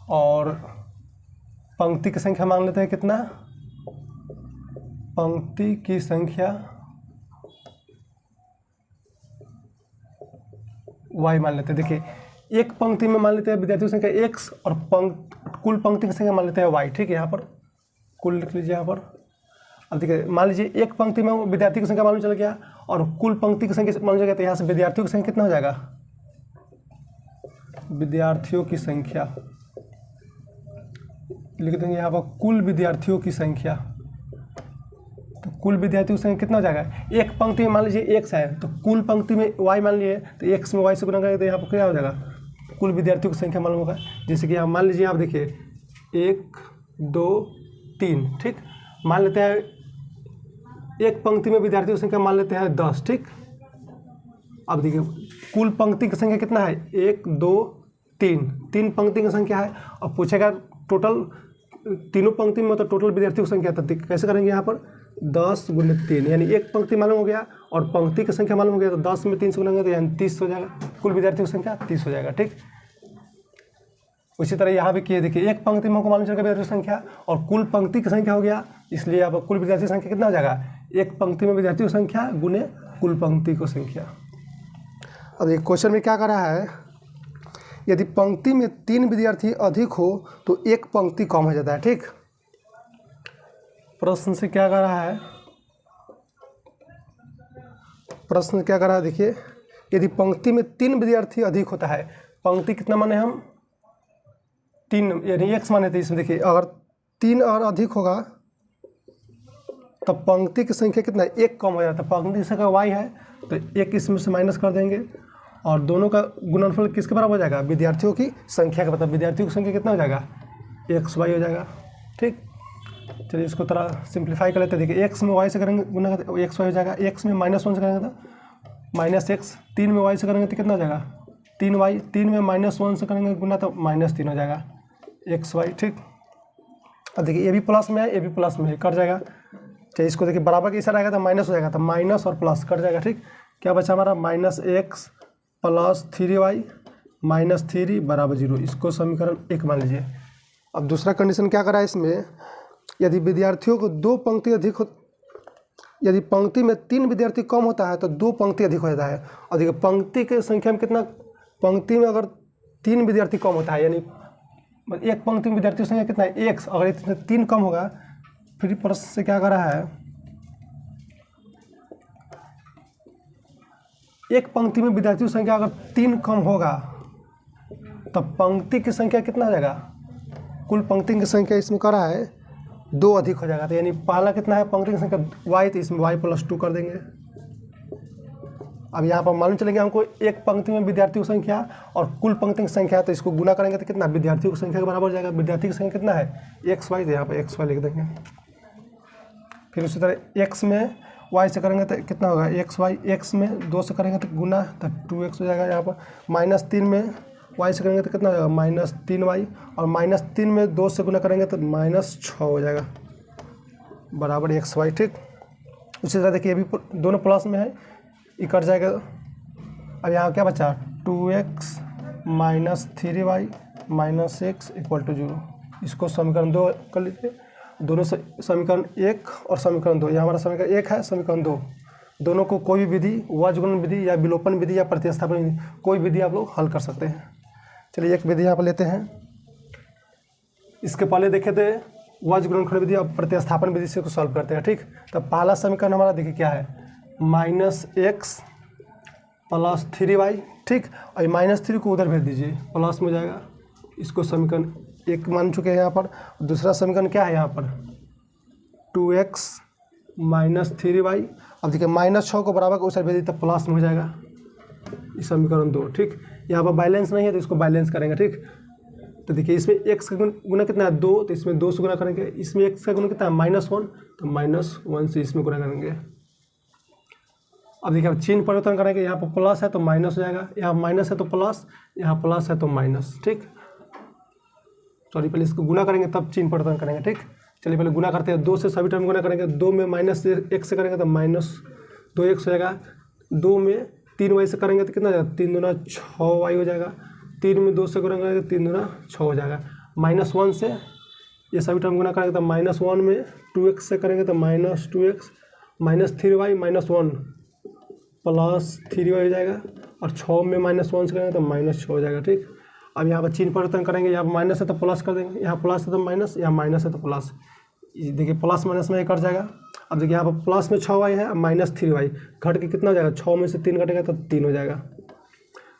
और पंक्ति की संख्या मान लेते हैं कितना पंक्ति की संख्या y मान लेते हैं। देखिए एक पंक्ति में मान लेते हैं विद्यार्थियों की संख्या x और कुल पंक्ति की संख्या मान लेते हैं y। ठीक है, यहाँ पर कुल लिख लीजिए यहाँ पर। अब देखिए मान लीजिए एक पंक्ति में विद्यार्थी की संख्या मालूम चल गया और कुल पंक्ति की संख्या मालूम चल गया, तो यहाँ से विद्यार्थियों की संख्या कितना हो जाएगा, विद्यार्थियों की संख्या लिख देंगे यहाँ पर कुल विद्यार्थियों की संख्या। तो कुल विद्यार्थियों की संख्या कितना हो जाएगा, एक पंक्ति में मान लीजिए x है तो कुल पंक्ति में y मान लीजिए, तो x में y से गुना करेंगे तो यहाँ पर क्या हो जाएगा, कुल विद्यार्थियों की संख्या मालूम होगा। जैसे कि यहाँ मान लीजिए आप देखिए 1 2 3, ठीक, मान लेते हैं एक पंक्ति में विद्यार्थियों की संख्या मान लेते हैं 10। ठीक, अब देखिए कुल पंक्ति की संख्या कितना है, 1 2 3, 3 पंक्ति की संख्या है। अब पूछेगा टोटल तीनों पंक्ति में, मतलब टोटल विद्यार्थियों की संख्या, तो कैसे करेंगे यहाँ पर 10 गुने 3, यानी एक पंक्ति मालूम हो गया और पंक्ति की संख्या मालूम हो गया, तो 10 में 3 से गुना तो यानी 30 हो जाएगा, कुल विद्यार्थियों की संख्या 30 हो जाएगा। ठीक, उसी तरह यहाँ भी किए, देखिए एक पंक्ति में हमको मालूम चल गया विद्यार्थियों की संख्या और कुल पंक्ति की संख्या हो गया, इसलिए अब कुल विद्यार्थी की संख्या कितना हो जाएगा, एक पंक्ति में विद्यार्थियों की संख्या गुने कुल पंक्ति की संख्या। अब एक क्वेश्चन में क्या कर रहा है, यदि पंक्ति में 3 विद्यार्थी अधिक हो तो एक पंक्ति कम हो जाता है। ठीक, प्रश्न से क्या कर रहा है, प्रश्न क्या कर रहा है, देखिए यदि पंक्ति में 3 विद्यार्थी अधिक होता है, पंक्ति कितना माने हम 3 यानी x माने थे, इसमें देखिए अगर 3 और अधिक होगा तब पंक्ति की संख्या कितना है, 1 कम हो जाता है। पंक्ति की संख्या y है तो 1 इसमें से माइनस कर देंगे और दोनों का गुणनफल किसके बराबर हो जाएगा, विद्यार्थियों की संख्या का, मतलब विद्यार्थियों की संख्या कितना हो जाएगा, xy हो जाएगा। ठीक, चलिए इसको थोड़ा सिंप्लीफाई कर लेते हैं। देखिए x में y से करेंगे गुना तो xy हो जाएगा, x में -1 से करेंगे तो -x, 3 में y से करेंगे तो कितना हो जाएगा 3y, 3 में -1 से करेंगे गुना तो -3 हो जाएगा xy। ठीक, अब देखिए ये भी प्लस में है, ये भी प्लस में है, कट जाएगा। चलिए इसको देखिए बराबर कैसा रहेगा तो माइनस हो जाएगा, तो माइनस और प्लस कट जाएगा। ठीक, क्या बचा हमारा -x + 3y -3 = 0, इसको समीकरण 1 मान लीजिए। अब दूसरा कंडीशन क्या करा है इसमें, यदि विद्यार्थियों को 2 पंक्ति अधिक हो, यदि पंक्ति में 3 विद्यार्थी कम होता है तो 2 पंक्ति अधिक हो जाता है। और देखिए पंक्ति की संख्या में कितना, पंक्ति में अगर 3 विद्यार्थी कम होता है, यानी एक पंक्ति में विद्यार्थियों की संख्या कितना है x, अगर इसमें 3 कम होगा, फिर प्रश्न से क्या कर रहा है, एक पंक्ति में विद्यार्थियों की संख्या अगर 3 कम होगा तब पंक्ति की संख्या कितना हो जाएगा, कुल पंक्ति की संख्या इसमें कर रहा है 2 अधिक हो जाएगा। तो यानी पहला कितना है पंक्ति की संख्या y, तो इसमें y + 2 कर देंगे। अब यहाँ पर मालूम चलेंगे हमको एक पंक्ति में विद्यार्थियों की संख्या और कुल पंक्ति की संख्या, तो इसको गुना करेंगे तो कितना विद्यार्थियों की संख्या के बराबर हो जाएगा। विद्यार्थी की संख्या कितना है xy, तो यहाँ पर xy लिख देंगे। फिर उसी तरह x में y से करेंगे तो कितना होगा xy, x में 2 से करेंगे तो गुना तो 2x हो जाएगा। यहाँ पर -3 में y से करेंगे तो कितना हो जाएगा -3y, और -3 में 2 से गुना करेंगे तो -6 हो जाएगा बराबर xy। ठीक, उसी तरह देखिए ये भी दोनों प्लस में है, ये कट जाएगा। अब यहाँ क्या बचा 2x - 3y - x = 0, इसको समीकरण 2 कर लीजिए। दोनों से समीकरण 1 और समीकरण 2, यहाँ हमारा समीकरण 1 है, समीकरण 2, दोनों को कोई भी विधि, वज्रगुणन विधि या विलोपन विधि या प्रतिस्थापन विधि, कोई विधि आप लोग हल कर सकते हैं। चलिए एक विधि यहाँ पर लेते हैं। इसके पहले देखे थे वज्रगुणनखंड विधि और प्रतिस्थापन विधि से को सॉल्व करते हैं। ठीक, तो पहला समीकरण हमारा देखिए क्या है, -x + 3y। ठीक, और -3 को उधर भेज दीजिए, प्लस में जाएगा, इसको समीकरण 1 मान चुके हैं यहाँ पर। दूसरा समीकरण क्या है यहाँ पर 2x - 3y। अब देखिए -6 को बराबर को उस साइड भेज दी तो प्लस में हो जाएगा, इस समीकरण 2। ठीक, यहाँ पर बैलेंस नहीं है तो इसको बैलेंस करेंगे। ठीक, तो देखिए इसमें x का गुना कितना है 2, तो इसमें 2 से गुना करेंगे। इसमें x का गुना कितना है -1, तो -1 से इसमें गुना करेंगे। अब देखिए अब चिन्ह परिवर्तन करेंगे, यहाँ पर प्लस है तो माइनस हो जाएगा, यहाँ माइनस है तो प्लस, यहाँ प्लस है तो माइनस। ठीक, सॉरी पहले इसको गुना करेंगे तब चिन्ह परिवर्तन करेंगे। ठीक, चलिए पहले गुना करते हैं, 2 से सभी टर्म गुना करेंगे, 2 में -1 से करेंगे तो -2x हो जाएगा, 2 में 3y से करेंगे तो कितना हो जाएगा 3 दूना 6y हो जाएगा, 3 में 2 से गुना करेंगे 3 दूना 6 हो जाएगा, -1 से ये सभी टर्म गुना करेंगे तो -1 में 2x से करेंगे तो -2x -3y -1 +3y हो जाएगा, और 6 में -1 से करेंगे तो -6 हो जाएगा। ठीक, अब यहाँ पर चिन्ह परिवर्तन करेंगे, यहाँ पर माइनस है तो प्लस कर देंगे, यहाँ प्लस है तो माइनस, यहाँ माइनस है तो प्लस। देखिए प्लस माइनस में ये कट जाएगा। अब देखिए यहाँ पर प्लस में 6y है, -3y घट के कितना हो जाएगा, 6 में से 3 घटेगा तो 3 हो जाएगा।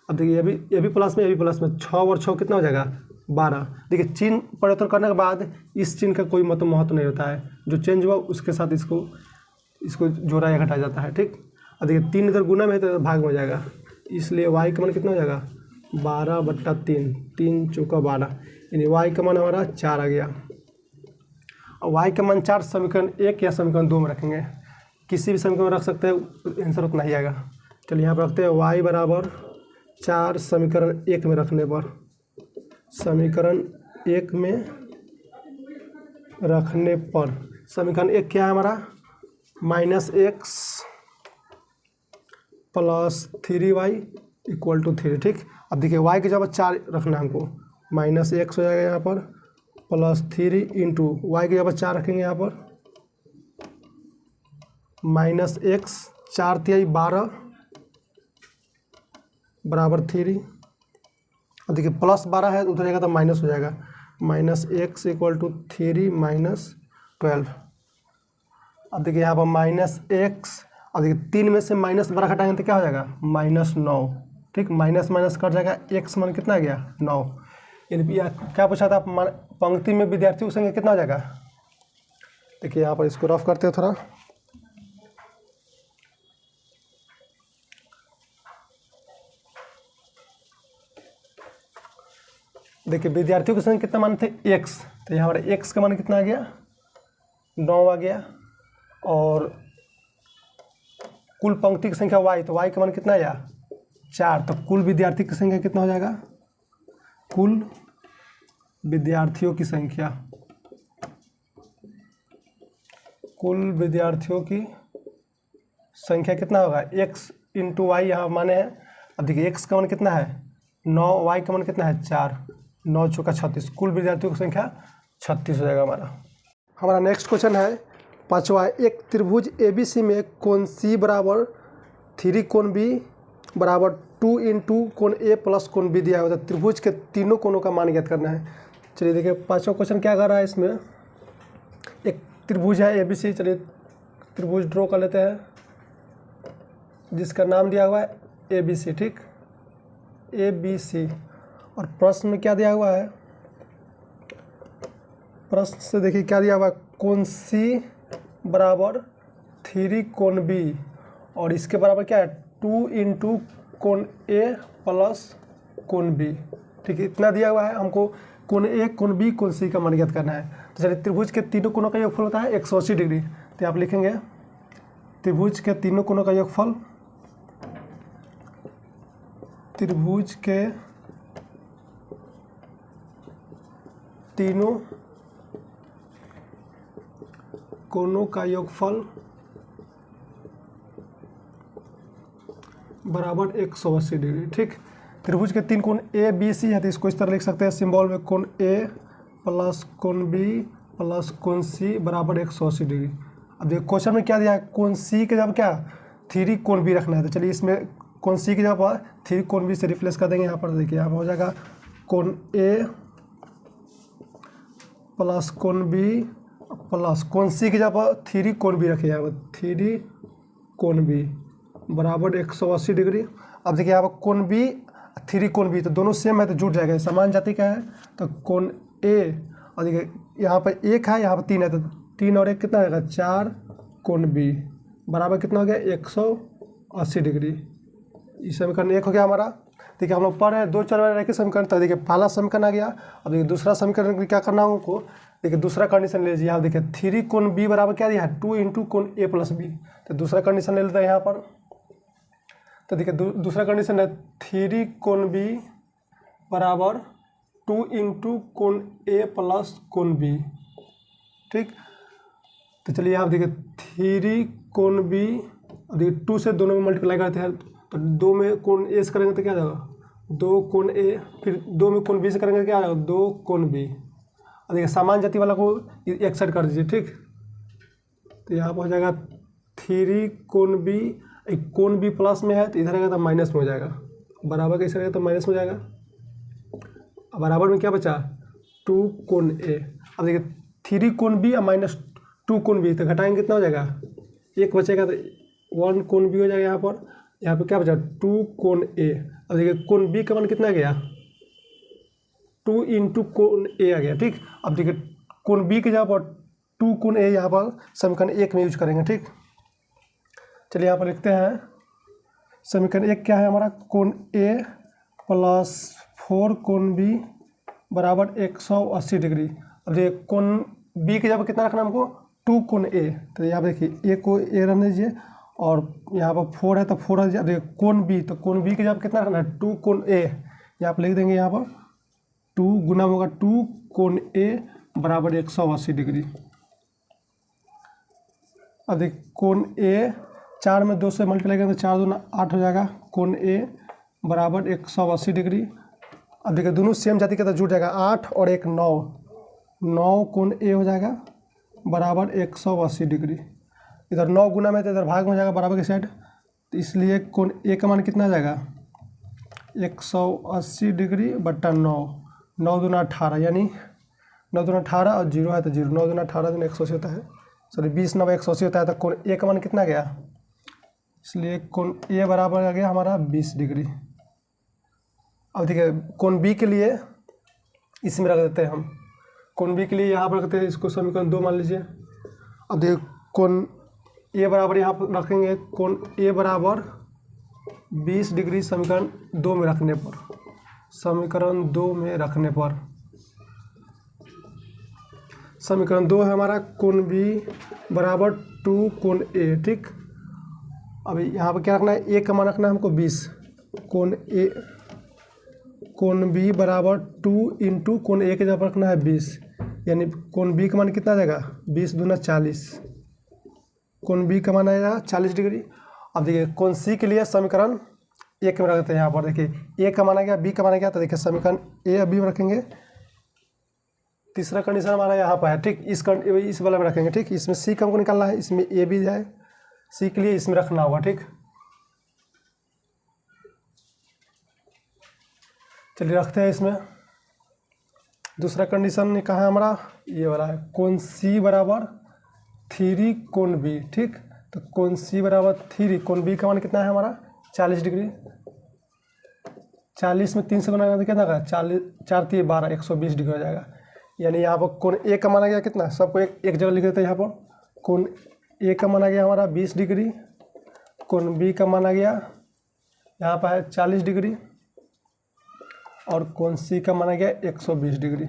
अब देखिए ये भी प्लस में, ये भी प्लस में, 6 और 6 कितना हो जाएगा, 12। देखिए चिन्ह परिवर्तन करने के बाद इस चिन्ह का कोई महत्व नहीं होता है, जो चेंज हुआ उसके साथ इसको जोड़ा या घटाया जाता है। ठीक, अब देखिए 3 इधर गुना में है तो भाग में हो जाएगा, इसलिए y का मान कितना हो जाएगा, 12/3, 3 चौका 12, यानी y का मान हमारा 4 आ गया। और y का मान 4 समीकरण 1 या समीकरण 2 में रखेंगे, किसी भी समीकरण में रख सकते हैं, आंसर उतना ही आएगा। चलिए यहाँ पर रखते हैं y बराबर 4 समीकरण 1 में रखने पर, समीकरण 1 में रखने पर समीकरण 1 क्या है हमारा, -x + 3y = 3। ठीक, अब देखिए y की जगह 4 रखना है हमको, -x हो जाएगा यहाँ पर, +3 इंटू y की जगह 4 रखेंगे यहाँ पर, -x 4 × 12 = 3। अब देखिए +12 है उधर जाएगा तो माइनस हो जाएगा, -x = 3 - 12। अब देखिए यहाँ पर -x, अब देखिए 3 में से -12 घटाएंगे तो क्या हो जाएगा, -9। ठीक, माइनस माइनस कट जाएगा, x मान कितना आ गया, 9। यानी क्या पूछा था, पंक्ति में विद्यार्थियों की संख्या कितना हो जाएगा। देखिए यहाँ पर इसको रफ करते हैं थोड़ा, देखिए विद्यार्थियों की संख्या कितना मान थे, x, तो यहाँ पर x का मान कितना आ गया, 9 आ गया। और कुल पंक्ति की संख्या y, तो y का मान कितना आया, 4, तो कुल विद्यार्थी की संख्या कितना हो जाएगा, कुल विद्यार्थियों की संख्या, कुल विद्यार्थियों की संख्या कितना होगा, x × y यहाँ माने हैं। अब देखिए x का मान कितना है, 9, y का मान कितना है, 4, 9 चौका 36, कुल विद्यार्थियों की संख्या 36 हो जाएगा हमारा नेक्स्ट क्वेश्चन है 5वां, एक त्रिभुज ABC में कोण C बराबर 3 कोण B बराबर 2 × कोण A + कोण B दिया हुआ है। त्रिभुज के तीनों कोणों का मान ज्ञात करना है। चलिए देखिए 5वां क्वेश्चन क्या कर रहा है, इसमें एक त्रिभुज है ABC। चलिए त्रिभुज ड्रॉ कर लेते हैं, जिसका नाम दिया हुआ है ABC। ठीक, ABC, और प्रश्न में क्या दिया हुआ है, प्रश्न से देखिए क्या दिया हुआ है, कोण C बराबर 3 कोण B, और इसके बराबर क्या है, 2 × कोण A + कोण B। ठीक है, इतना दिया हुआ है, हमको कोण A, कोण B, कोण C का मान ज्ञात करना है। तो चलिए त्रिभुज के तीनों कोणों का योगफल होता है 180 डिग्री। तो आप लिखेंगे त्रिभुज के तीनों कोणों का योगफल, त्रिभुज के तीनों कोणों का योगफल बराबर 180 डिग्री। ठीक, त्रिभुज के 3 कोण A B C है, तो इसको इस तरह लिख सकते हैं सिंबल में, कोण A + कोण B + कोण C बराबर 180 डिग्री। अब देखिए क्वेश्चन में क्या दिया है, कोण C के जब क्या 3 कोण B रखना है। तो चलिए इसमें कोण C की जगह 3 कोण B से रिप्लेस कर देंगे। यहाँ पर देखिए यहाँ पर हो जाएगा कोण A + कोण B + कोण C की जगह 3 कोण B रखे, यहाँ पर 3 कोण B बराबर 180 डिग्री। अब देखिए यहाँ पर कोण B 3 कोण B, तो दोनों सेम है तो जुड़ जाएगा, समान जाति का है। तो कोण A, और देखिए यहाँ पर 1 है, यहाँ पर 3 है, तो 3 और 1 कितना आएगा, 4 कोण B बराबर कितना हो गया, 180 डिग्री। इस समीकरण 1 हो गया हमारा। देखिए हम लोग पढ़ रहे हैं 2 चर वाले रेखीय समीकरण। तो देखिए पहला समीकरण आ गया। अब देखिए दूसरा समीकरण में क्या करना है हमको, देखिए दूसरा कंडीशन ले लीजिए। यहाँ देखिए 3 कोण B बराबर क्या दिया है, 2 × कोण A + B। तो दूसरा कंडीशन ले लेते हैं यहाँ पर। तो देखिए दूसरा कंडीशन है 3 कोण B बराबर 2 × कोण A + कोण B। ठीक, तो चलिए यहाँ देखिए 3 कोण B, देखिए 2 से दोनों में मल्टीप्लाई करते हैं, तो 2 में कोण A से करेंगे तो क्या आ जाएगा, 2 कोण A, फिर 2 में कोण B से करेंगे क्या आ जाएगा, 2 कोण B। अब देखिए समान जाति वाला को एक साइड कर दीजिए, ठीक। तो यहाँ पर हो जाएगा 3 कोण बी, एक कोण बी प्लस में है तो इधर आएगा तो माइनस में हो जाएगा, बराबर का इधर आएगा तो माइनस में हो जाएगा। अब बराबर में क्या बचा 2 कोण ए। अब देखिए 3 कोण बी और -2 कोण बी, तो घटाएंगे कितना हो जाएगा 1 बचेगा, तो 1 कोण बी हो जाएगा। यहाँ पर क्या बचा 2 कोण ए। अब देखिए कोण बी का मान कितना गया 2 इंटू कोण ए आ गया, ठीक। अब देखिए कोण बी के जगह पर 2 कोण ए यहाँ पर समीकरण 1 में यूज करेंगे, ठीक। चलिए यहाँ पर लिखते हैं समीकरण 1 क्या है हमारा, कोण ए प्लस 4 कोण बी बराबर 180 डिग्री। अब देखिए कोण बी के जगह पर कितना रखना हमको 2 कोण ए, तो यहाँ पर देखिए ए को ए रहने दीजिए और यहाँ पर 4 है तो 4 रह दीजिए। अब देखिए कोण बी, तो कोण बी के जगह पर कितना रखना है 2 कोण ए, यहाँ पर लिख देंगे यहाँ पर 2 गुना होगा 2 कोण ए बराबर 180 डिग्री। अब देखिए कोण ए 4 में 2 से मल्टीप्लाई करेंगे तो 4 दूना 8 हो जाएगा, कोण ए बराबर 180 डिग्री। अब देखिए दोनों सेम जाति का तो जुड़ जाएगा, 8 और 1 9 कोण ए हो जाएगा बराबर 180 डिग्री। इधर 9 गुना में तो इधर भाग में हो जाएगा बराबर के साइड, तो इसलिए कोण ए का मान कितना आ जाएगा 180 डिग्री बट्टा 9 दूना 18, यानी 9 दूना 18 और 0 है तो 0, 9 दूना 18 दूना 180 होता है, सॉरी 20 9 180 होता है। तो कोण ए का मान कितना गया, इसलिए कोण ए बराबर आ गया हमारा 20 डिग्री। अब देखिए कोण बी के लिए इसमें रख देते हैं हम, कोण बी के लिए यहाँ पर रखते हैं इसको समीकरण 2 मान लीजिए। अब देखिए कोण ए बराबर यहाँ पर रखेंगे, कोण ए बराबर 20 डिग्री समीकरण 2 में रखने पर, समीकरण 2 में रखने पर समीकरण 2 है हमारा कोण बी बराबर 2 कोण ए, ठीक। अब यहाँ पर क्या रखना है, ए का मान रखना है हमको 20, कोण बी बराबर 2 इंटू कोण ए के जगह रखना है 20, यानी कोण बी का मान कितना आ जाएगा 20 दूना 40, कोण बी का मान आएगा 40 डिग्री। अब देखिए कोण सी के लिए समीकरण 1 में रख देते हैं। यहाँ पर देखिए ए का मान आ गया, बी का मान आ गया, तो देखिए समीकरण ए और बी में रखेंगे। तीसरा कंडीशन हमारा यहाँ पर है, ठीक, इस वाला में रखेंगे, ठीक। इसमें सी का हमको निकालना है, इसमें ए भी है, सी के लिए इसमें रखना होगा, ठीक। चलिए रखते हैं इसमें। दूसरा कंडीशन कहाँ है हमारा, ये वाला है, कोण सी बराबर 3 कोण बी, ठीक। तो कोण सी बराबर 3, कोण बी का मान कितना है हमारा 40 डिग्री। 40 में 3 से गुना करके कितना होगा 40 4 3 12 120 डिग्री हो जाएगा। यानी यहाँ पर कोण ए का माना गया कितना, सबको एक जगह लिख देते हैं। यहाँ पर कोण ए का माना गया हमारा 20 डिग्री, कोण बी का माना गया यहाँ पर है 40 डिग्री और कोण सी का माना गया 120 डिग्री।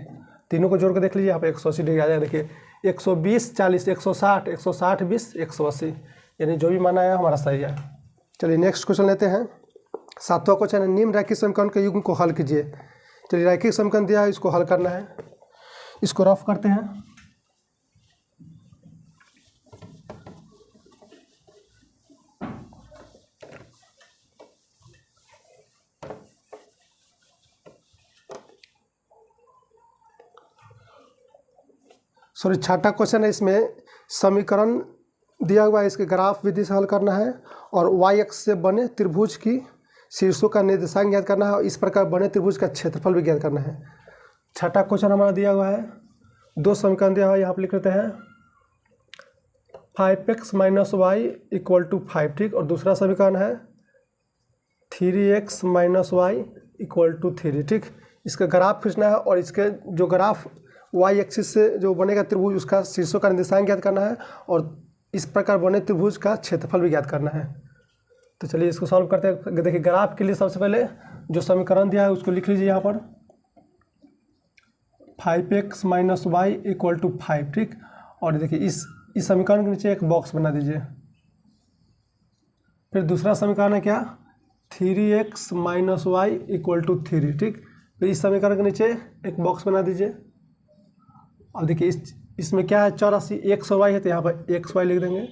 तीनों को जोड़ कर देख लीजिए, यहाँ पर 180 डिग्री आ जाएगा। देखिए 120 40 160 160 20 180, यानी जो भी माना है हमारा सही है। चलिए नेक्स्ट क्वेश्चन लेते हैं। 7वां क्वेश्चन है, निम्न रैखिक समीकरण के युग्म को हल कीजिए। चलिए रैखिक समीकरण दिया है, इसको हल करना है, इसको रफ करते हैं। सॉरी 6वां क्वेश्चन है, इसमें समीकरण दिया हुआ है, इसके ग्राफ विधि से हल करना है और वाई अक्ष से बने त्रिभुज की शीर्षों का निर्देशांक ज्ञात करना है और इस प्रकार बने त्रिभुज का क्षेत्रफल भी ज्ञात करना है। 6वां क्वेश्चन हमारा दिया हुआ है, 2 समीकरण दिया हुआ है, यहाँ पर लिख लेते हैं 5x - y = 5, ठीक। और दूसरा समीकरण है 3x - y = 3, ठीक। इसका ग्राफ खींचना है और इसके जो ग्राफ वाई एक्सिस से जो बनेगा त्रिभुज उसका शीर्षों का निर्देशांक ज्ञात करना है और इस प्रकार बने त्रिभुज का क्षेत्रफल भी ज्ञात करना है। तो चलिए इसको सॉल्व करते हैं। देखिए ग्राफ के लिए सबसे पहले जो समीकरण दिया है उसको लिख लीजिए यहाँ पर 5x - y = 5, ठीक। और देखिए इस समीकरण के नीचे एक बॉक्स बना दीजिए। फिर दूसरा समीकरण है क्या 3x - y = 3, ठीक। फिर इस समीकरण के नीचे एक बॉक्स बना दीजिए। अब देखिए इसमें क्या है 84 x और y है, तो यहाँ पर x y लिख देंगे।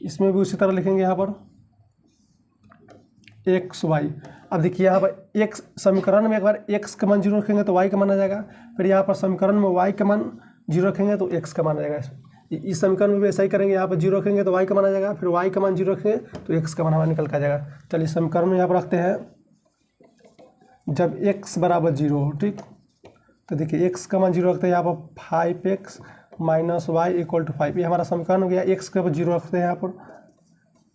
इसमें भी उसी तरह लिखेंगे यहाँ पर x y। अब देखिए यहाँ पर x समीकरण में एक बार x का मान 0 रखेंगे तो y का मान आ जाएगा। फिर यहाँ पर समीकरण में y का मान जीरो रखेंगे तो एक्स का मान आ जाएगा। इस समीकरण में भी ऐसा ही करेंगे, यहाँ पर जीरो रखेंगे तो वाई का मान आ जाएगा, फिर वाई का मान जीरो रखेंगे तो एक्स का मान हमारा निकल कर आ जाएगा। चलिए समीकरण में यहाँ पर रखते हैं, जब एक्स बराबर जीरो हो, ठीक, तो देखिए एक्स का मान जीरो रखते हैं यहाँ पर 5x minus y equal to 5, ये हमारा समीकरण हो गया। एक्स के ऊपर जीरो रखते हैं यहाँ पर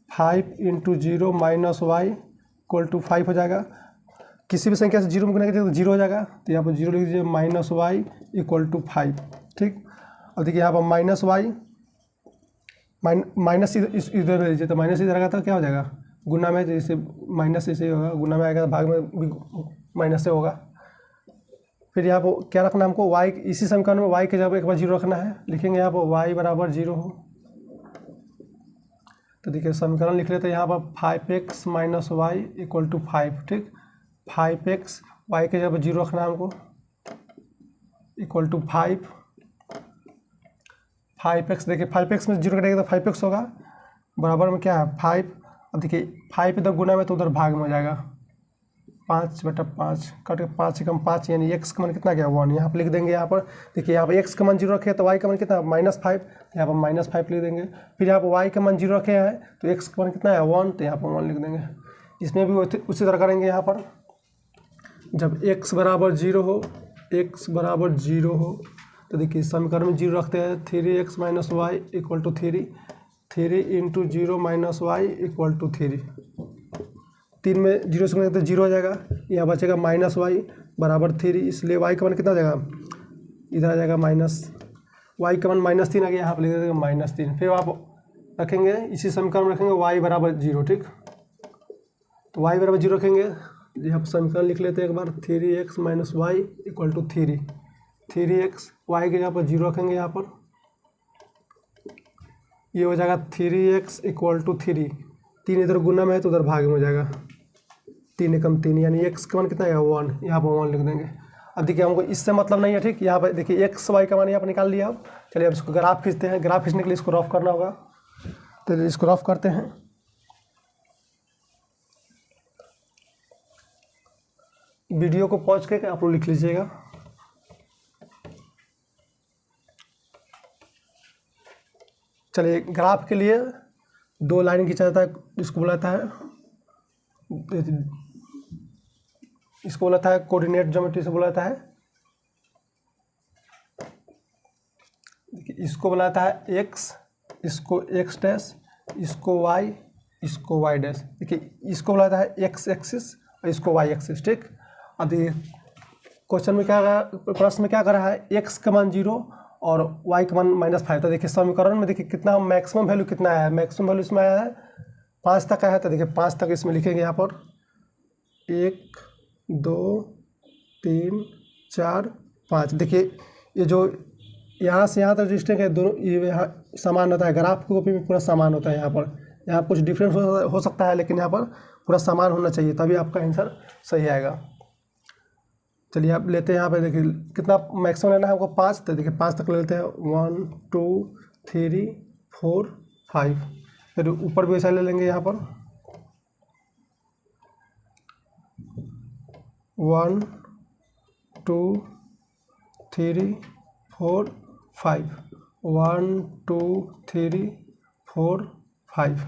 5 into zero minus y equal to 5 हो जाएगा। किसी भी संख्या से जीरो में गुना करेंगे तो जीरो हो जाएगा, तो यहाँ पर जीरो लिख दीजिए माइनस वाई इक्वल टू 5, ठीक। और देखिए यहाँ पर माइनस वाई माइनस इधर लीजिए तो माइनस इधर आएगा तो क्या हो जाएगा, गुना में, जैसे माइनस ऐसे ही होगा, गुना में आएगा तो भाग में भी माइनस से होगा। फिर यहाँ पर क्या रखना है हमको, वाई, इसी समीकरण में वाई के जगह एक बार जीरो रखना है, लिखेंगे यहाँ पर वाई बराबर जीरो हो। तो देखिए समीकरण लिख लेते हैं यहाँ पर 5x minus y equal to 5, ठीक। 5x वाई के जगह जीरो रखना है हमको, इक्वल टू 5x, देखिए 5x में जीरो कटेगा तो 5x होगा, बराबर में क्या है 5। अब देखिए 5 इधर गुना में तो उधर भाग में हो जाएगा, 5/5 कट के 5 से कम 5, यानी x का मान कितना गया 1। यहाँ पर लिख देंगे, यहाँ पर देखिए यहाँ पर x का मान जीरो रखे तो y का मान कितना -5, यहाँ पर -5 लिख देंगे। फिर यहाँ पर y का मान जीरो रखे हैं तो x का मान कितना है 1, तो यहाँ पर 1 लिख देंगे। इसमें भी उसी तरह करेंगे, यहाँ पर जब x बराबर जीरो हो, x बराबर जीरो हो, तो देखिए समीकरण में जीरो रखते हैं 3x minus y equal to 3, 3 into zero minus y equal to 3, 3 में जीरो से गुणा तो जीरो हो जाएगा, यहाँ बचेगा माइनस वाई बराबर 3, इसलिए वाई का मान कितना हो जाएगा, इधर आ जाएगा माइनस, वाई का मान -3 आ गया, यहाँ पर लिख देंगे -3। फिर आप रखेंगे इसी समीकरण में रखेंगे वाई बराबर जीरो, ठीक। तो वाई बराबर जीरो रखेंगे, यहाँ पर समीकरण लिख लेते हैं एक बार, 3x minus y equal to 3x, y के जगह पर जीरो रखेंगे, यहाँ पर ये हो जाएगा 3x इक्वल टू 3, 3 इधर गुना में है तो उधर भाग में हो जाएगा, 3 एकम 3, यानी x का मान कितना है 1, यहाँ पर 1 लिख देंगे। अब देखिए हमको इससे मतलब नहीं है, ठीक। यहाँ पर देखिए x y का मान यहाँ पर निकाल लिया। अब चलिए अब इसको ग्राफ खींचते हैं, ग्राफ खींचने के लिए इसको रफ करना होगा, तो इसको रफ करते हैं। वीडियो को पॉज करके आप लोग लिख लीजिएगा। चलिए ग्राफ के लिए 2 लाइन खींचा जाता है, इसको बोलाता है कोऑर्डिनेट ज्योमेट्री से बोलाता है। इसको बोलाता है x, इसको x डैश, इसको y, इसको y डैश। देखिए इसको बोलाता है x एक्सिस और इसको y एक्सिस, ठीक। अब देखिए क्वेश्चन में क्या, प्रश्न में क्या कर रहा है, x का मान 0 और y का मान -5। तो देखिए समीकरण में देखिए कितना मैक्सिमम वैल्यू कितना आया है, मैक्सिमम वैल्यू इसमें आया है 5 तक आया है। तो देखिए 5 तक इसमें लिखेंगे, यहाँ पर 1 2 3 4 5। देखिए ये जो यहाँ से यहाँ तक डिस्टेंस है दोनों, ये यहाँ समान होता है, ग्राफ की कॉपी में पूरा समान होता है। यहाँ कुछ डिफरेंस हो सकता है, लेकिन यहाँ पर पूरा समान होना चाहिए, तभी आपका आंसर सही आएगा। चलिए आप लेते हैं, यहाँ पे देखिए कितना मैक्सिमम लेना है हमको 5, तो देखिए 5 तक ले लेते हैं, 1 2 3 4 5। फिर ऊपर भी ऐसा ले लेंगे, यहाँ पर 1 2 3 4 5, 1 2 3 4 5।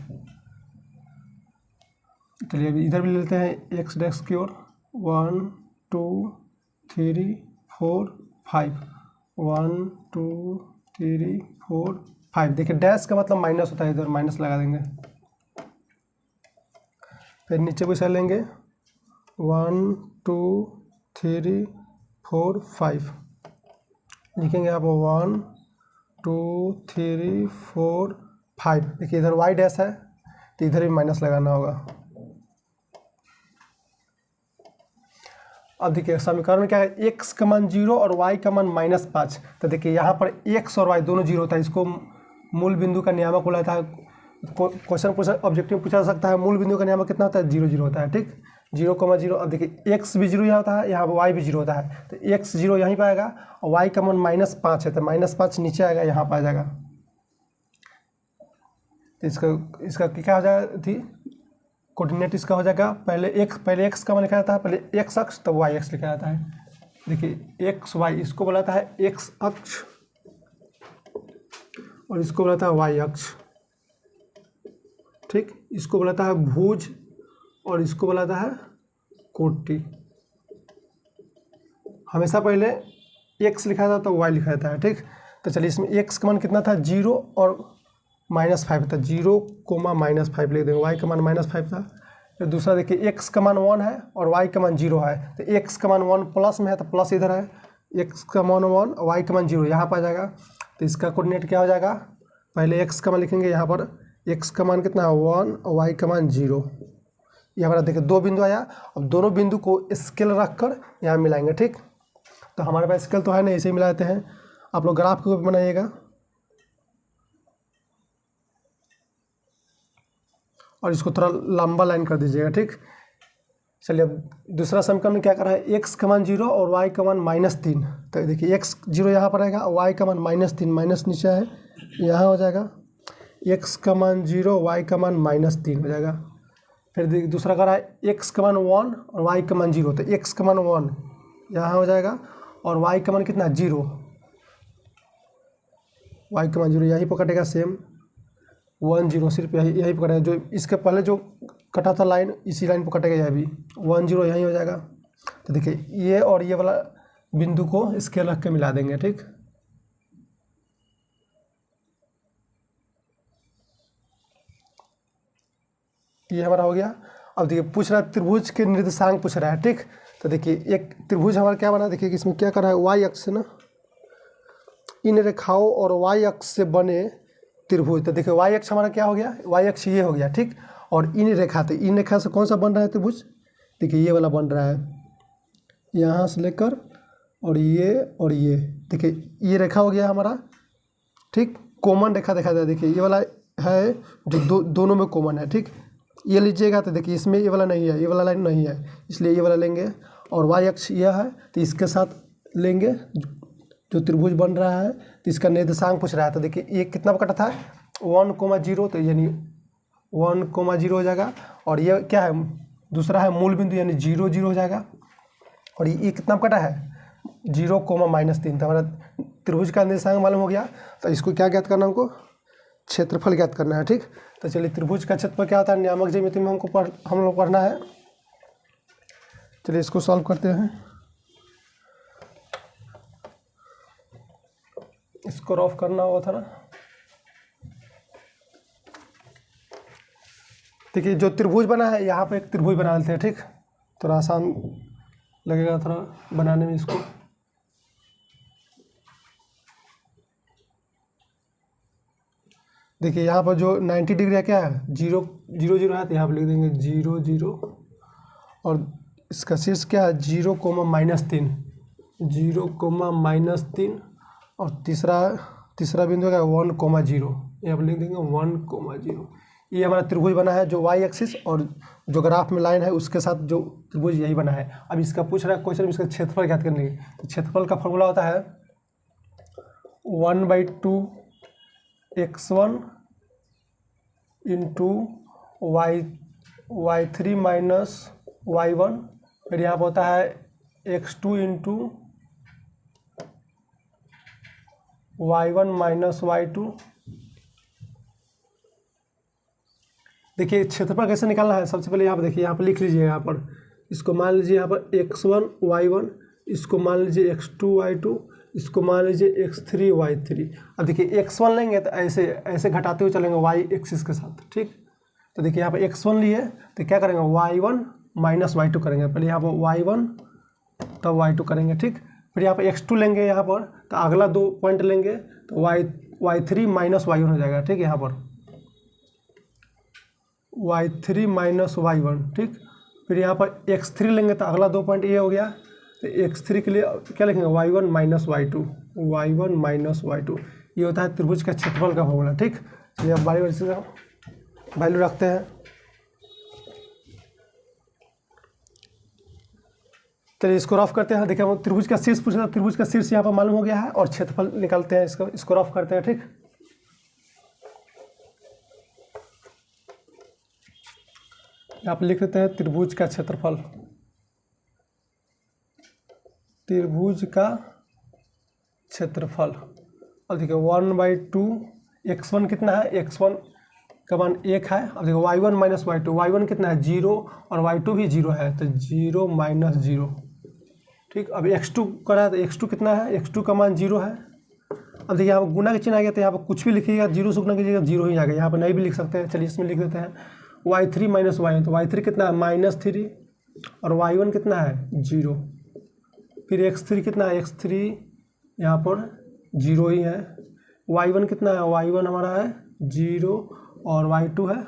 चलिए अभी इधर भी ले लेते हैं एक्स डैश की ओर, 1 2 3 4 5, 1 2 3 4 5। देखिए डैश का मतलब माइनस होता है, इधर माइनस लगा देंगे। फिर नीचे भी चल लेंगे, 1 2 3 4 5 लिखेंगे आप, 1 2 3 4 5। देखिए इधर वाई डैश है तो इधर भी माइनस लगाना होगा। अब देखिए समीकरण में क्या है, x का मान 0 और y का मान -5। तो देखिए यहाँ पर x और y दोनों 0 होता है, इसको मूल बिंदु का नियामक बोला है। क्वेश्चन पूछा, ऑब्जेक्टिव पूछा जा सकता है, मूल बिंदु का नियामक कितना होता है, 0 0 होता है, ठीक। 0,0। अब देखिए x भी 0 यहाँ होता है, यहाँ पर y भी 0 होता है, तो x 0 यहीं पर आएगा और y का मान -5 है, तो -5 नीचे आएगा, यहाँ पर आ जाएगा। तो इसका क्या हो जाएगा थी, कोऑर्डिनेट इसका हो जाएगा, पहले x का मान लिखा जाता है, पहले x अक्ष तब y अक्ष लिखा जाता है। देखिए x y इसको बोलाता है x अक्ष और इसको बोलाता है वाई अक्ष, ठीक। इसको बोलाता है भुज और इसको बोलाता है कोटि। हमेशा पहले x लिखा था तो y लिखा जाता है, ठीक। तो चलिए इसमें x का मान कितना था 0 और -5 था, 0, -5 लिख देंगे। y का मान -5 था। फिर दूसरा देखिए x का मान 1 है और y का मान 0 है, तो x का मान 1 प्लस में है तो प्लस इधर है, x का मान 1 y का मान 0 यहाँ पर आ जाएगा। तो इसका कोऑर्डिनेट क्या हो जाएगा, पहले x का मान लिखेंगे यहाँ पर, x का मान कितना है 1 और y का मान 0। यहाँ पर देखिए 2 बिंदु आया, अब दोनों बिंदु को स्केल रख कर यहाँ मिलाएंगे, ठीक। तो हमारे पास स्केल तो है नहीं, ऐसे ही मिलाते हैं। आप लोग ग्राफ को बनाइएगा और इसको थोड़ा लंबा लाइन कर दीजिएगा, ठीक। चलिए अब दूसरा समीकरण में क्या कर रहा है, x का मान 0 और y का मान -3। तो देखिए x 0 यहाँ पर आएगा और y का मान -3, माइनस नीचे है यहाँ हो जाएगा, x का मान 0 y का मान -3 हो जाएगा। फिर दूसरा कर रहा है x का मान 1 और y का मान 0, तो x का मान 1 यहाँ हो जाएगा और y का मान कितना 0, y का मान 0 यहीं पर कटेगा, सेम 1 0 सिर्फ यही पकड़ेगा, जो इसके पहले जो कटा था लाइन इसी लाइन पर कटेगा, यह भी 1 0 यहीं हो जाएगा। तो देखिए ये और ये वाला बिंदु को स्केल रख के मिला देंगे, ठीक। ये हमारा हो गया। अब देखिए पूछ रहा है त्रिभुज के निर्देशांक पूछ रहा है, ठीक। तो देखिए एक त्रिभुज हमारा क्या बना, देखिए इसमें क्या कर रहा है, y अक्ष से ना इन रेखाओं और y अक्ष से बने त्रिभुज। तो देखिए y अक्ष हमारा क्या हो गया, y अक्ष ये हो गया, ठीक। और इन रेखा, तो इन रेखा से कौन सा बन रहा है त्रिभुज, देखिए ये वाला बन रहा है, यहाँ से लेकर और ये देखिए ये रेखा हो गया हमारा, ठीक। कॉमन रेखा देखा जाए, देखिए ये वाला है जो दोनों में कॉमन है, ठीक। ये लीजिएगा तो देखिए इसमें ये वाला नहीं है, ये वाला लाइन नहीं है, इसलिए ये वाला लेंगे। और y अक्ष यह है तो इसके साथ लेंगे जो त्रिभुज बन रहा है, तो इसका निर्देशांक पूछ रहा है। तो देखिए ये कितना कटा था 1,0, तो यानी 1,0 हो जाएगा। और ये क्या है, दूसरा है मूल बिंदु यानी 0 0 हो जाएगा। और ये कितना कटा है 0, -3। तो हमारा त्रिभुज का निर्देशांक मालूम हो गया। तो इसको क्या ज्ञात करना, हमको क्षेत्रफल ज्ञात करना है, ठीक। तो चलिए त्रिभुज का क्षेत्रफल क्या होता है, नियामक ज्यामिति में हम लोग पढ़ना है। चलिए इसको सॉल्व करते हैं। इसको रफ करना हुआ था ना, देखिए जो त्रिभुज बना है यहाँ पे एक त्रिभुज बना लेते हैं, ठीक। थोड़ा आसान लगेगा थोड़ा बनाने में इसको। देखिए यहाँ पर जो 90 डिग्री है क्या है 0 0 0 है, तो यहाँ पर लिख देंगे 0 0। और इसका शीर्ष क्या है 0, -3, 0, -3। और तीसरा बिंदु है 1, 0, यहाँ पर लिख देंगे 1, 0। ये हमारा त्रिभुज बना है जो y एक्सिस और जो ग्राफ में लाइन है उसके साथ जो त्रिभुज यही बना है। अब इसका पूछ रहा है क्वेश्चन, इसका क्षेत्रफल ज्ञात करने की। तो क्षेत्रफल का फॉर्मूला होता है 1/2 x1 into y3 minus y1। फिर यहाँ पर होता है x2 into y1 minus y2। देखिए क्षेत्रफल कैसे निकालना है, सबसे पहले यहाँ पर देखिए, यहाँ पर लिख लीजिए, यहाँ पर इसको मान लीजिए यहाँ पर x1 y1, इसको मान लीजिए x2 y2, इसको मान लीजिए x3 y3। अब देखिए x1 लेंगे तो ऐसे ऐसे घटाते हुए चलेंगे y एक्सिस के साथ, ठीक। तो देखिए यहाँ पर x1 लिए तो क्या करेंगे y1 माइनस y2 करेंगे, पहले यहाँ पर y1 तब y2 करेंगे, ठीक। फिर यहाँ पर x2 लेंगे, यहाँ पर तो अगला 2 पॉइंट लेंगे तो y3 माइनस y1 हो जाएगा, ठीक। यहाँ पर y3 माइनस y1, ठीक। फिर यहाँ पर x3 लेंगे तो अगला 2 पॉइंट ये हो गया, तो x3 के लिए क्या लिखेंगे y1 minus y2, y1 minus y2। ये होता है त्रिभुज का क्षेत्रफल का फॉर्मूला, ठीक। चलिए अब वैल्यू रखते हैं। चलिए इसको रफ करते हैं। देखिए हम त्रिभुज का शीर्ष पूछा था, त्रिभुज का शीर्ष यहाँ पर मालूम हो गया है और क्षेत्रफल निकालते हैं, इसको रफ करते हैं, ठीक। यहाँ पर लिख लेते हैं त्रिभुज का क्षेत्रफल, त्रिभुज का क्षेत्रफल। और देखिए 1/2 x1 कितना है, x1 का मान 1 है। अब देखो y1 माइनस y2, y1 कितना है 0 और y2 भी 0 है, तो 0 माइनस 0। ठीक, अब x2 करा तो x2 कितना है, x2 का मान 0 है। अब देखिए यहाँ पर गुना का चिन्ह आ गया, तो यहाँ पर कुछ भी लिखिएगा 0 से गुना कीजिएगा 0 ही आ गया, यहाँ पर नहीं भी लिख सकते हैं। चलिए इसमें लिख देते हैं y3 माइनस y1, तो y3 कितना है -3 और y1 कितना है 0। फिर x3 कितना है, x3 यहाँ पर 0 ही है। y1 कितना है, y1 हमारा है 0 और y2 है,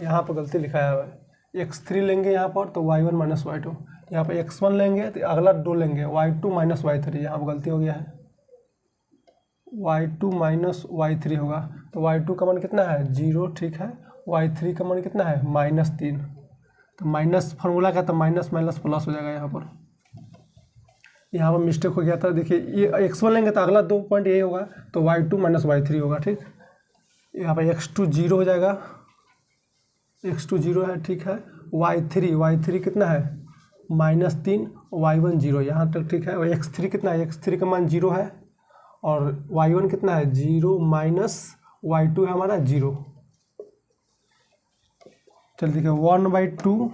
यहाँ पर गलती लिखाया हुआ है, x3 लेंगे यहाँ पर तो y1 माइनस y2, यहाँ पर x1 लेंगे तो अगला 2 लेंगे y2 माइनस y3, यहाँ पर गलती हो गया है, y2 माइनस y3 होगा। तो y2 का मान कितना है 0, ठीक है। y3 का मान कितना है -3, तो माइनस फार्मूला का तो माइनस माइनस प्लस हो जाएगा। यहाँ पर मिस्टेक हो गया था, देखिए ये x1 लेंगे तो अगला 2 पॉइंट यही होगा, तो y2 माइनस y3 होगा, ठीक। यहाँ पर x2 0 हो जाएगा, x2 0 है, ठीक है। y3 कितना है -3, y1 0, यहाँ तक ठीक है। और x3 कितना है, x3 का मान 0 है और y1 कितना है 0 माइनस y2 है हमारा 0। चलिए देखिए 1/2,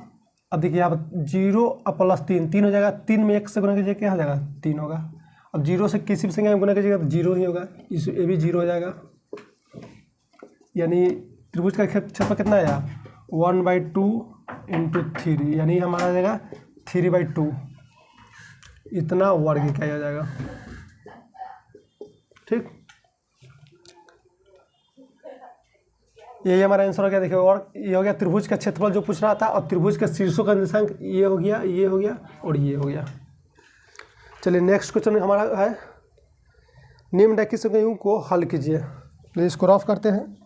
अब देखिए यहाँ पर 0 और प्लस 3 हो जाएगा, 3 में 1 से गुना कीजिए क्या हो जाएगा 3 होगा। अब 0 से किसी भी संख्या में गुना कीजिएगा तो 0 ही होगा, ये भी 0 हो जाएगा। यानी त्रिभुज का क्षेत्रफल कितना आया 1/2 × 3, यानी हमारा आ जाएगा 3/2, इतना वर्ग इकाई आ जाएगा, ठीक। यही हमारा आंसर हो गया। देखिए और ये हो गया त्रिभुज का क्षेत्रफल जो पूछ रहा था, और त्रिभुज के शीर्षों का निर्देशांक ये हो गया, ये हो गया और ये हो गया। चलिए नेक्स्ट क्वेश्चन हमारा है निम्नलिखित संख्याओं को हल कीजिए। तो इसको रफ करते हैं।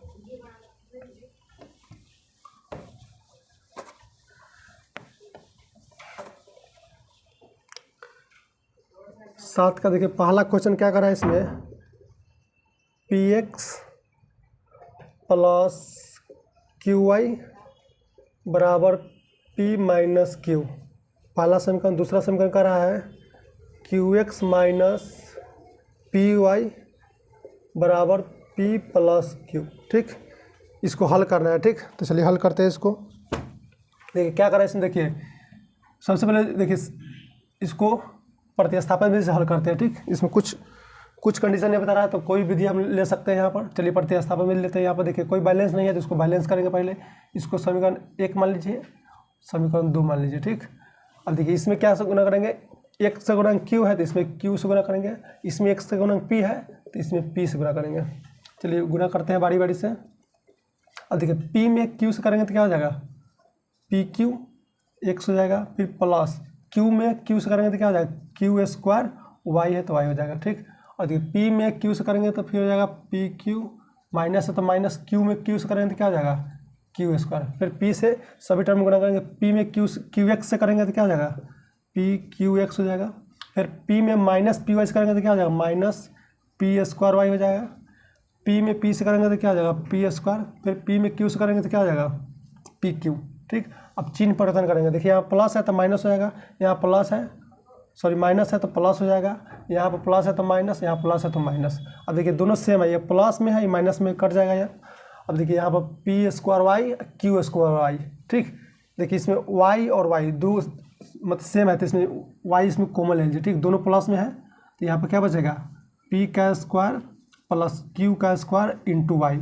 सात का देखिए पहला क्वेश्चन क्या करा है इसमें, px प्लस qy बराबर p माइनस q, पहला समीकरण। दूसरा समीकरण कर रहा है qx माइनस py बराबर p प्लस q, ठीक। इसको हल करना है, ठीक। तो चलिए हल करते हैं इसको। देखिए क्या करा है इसमें, देखिए सबसे पहले देखिए इसको प्रतिस्थापन विधि से हल करते हैं, ठीक। इसमें कुछ कंडीशन नहीं बता रहा है, तो कोई विधि हम ले सकते हैं यहाँ पर। चलिए प्रतिस्थापन विधि लेते हैं। यहाँ पर देखिए कोई बैलेंस नहीं है तो इसको बैलेंस करेंगे पहले। इसको समीकरण 1 मान लीजिए, समीकरण 2 मान लीजिए, ठीक। अब देखिए इसमें क्या से गुना करेंगे, 1 से गुना q है तो इसमें q से गुना करेंगे, इसमें 1 से गुना p है तो इसमें p से गुना करेंगे। चलिए गुना करते हैं बारी बारी से। अब देखिए p में q से करेंगे तो क्या हो जाएगा pq 1 हो जाएगा, फिर प्लस q में q से करेंगे तो क्या हो जाएगा q² y है तो y हो जाएगा, ठीक। और देखिए p में q से करेंगे तो फिर हो जाएगा pq, माइनस है तो माइनस q में q से करेंगे तो क्या हो जाएगा q²। फिर p से सभी टर्म गुना करेंगे, p में qx से करेंगे तो क्या हो जाएगा pqx हो जाएगा। फिर p में माइनस py से करेंगे तो क्या हो जाएगा माइनस p² y हो जाएगा। p में p से करेंगे तो क्या हो जाएगा p²। फिर p में q से करेंगे तो क्या हो जाएगा pq, ठीक। अब चिन्ह परिवर्तन करेंगे। देखिए यहाँ प्लस है तो माइनस हो जाएगा, यहाँ प्लस है सॉरी माइनस है तो प्लस हो जाएगा, यहाँ पर प्लस है तो माइनस, यहाँ प्लस है तो माइनस। अब देखिए दोनों सेम है, ये प्लस में है ये माइनस में कट जाएगा यहाँ। अब देखिए यहाँ पर p² y q²y, ठीक। देखिए इसमें y और y दो मतलब सेम है तो इसमें y इसमें कॉमन ले लीजिए, ठीक। दोनों प्लस में है तो यहाँ पर क्या बचेगा p² plus q² into y।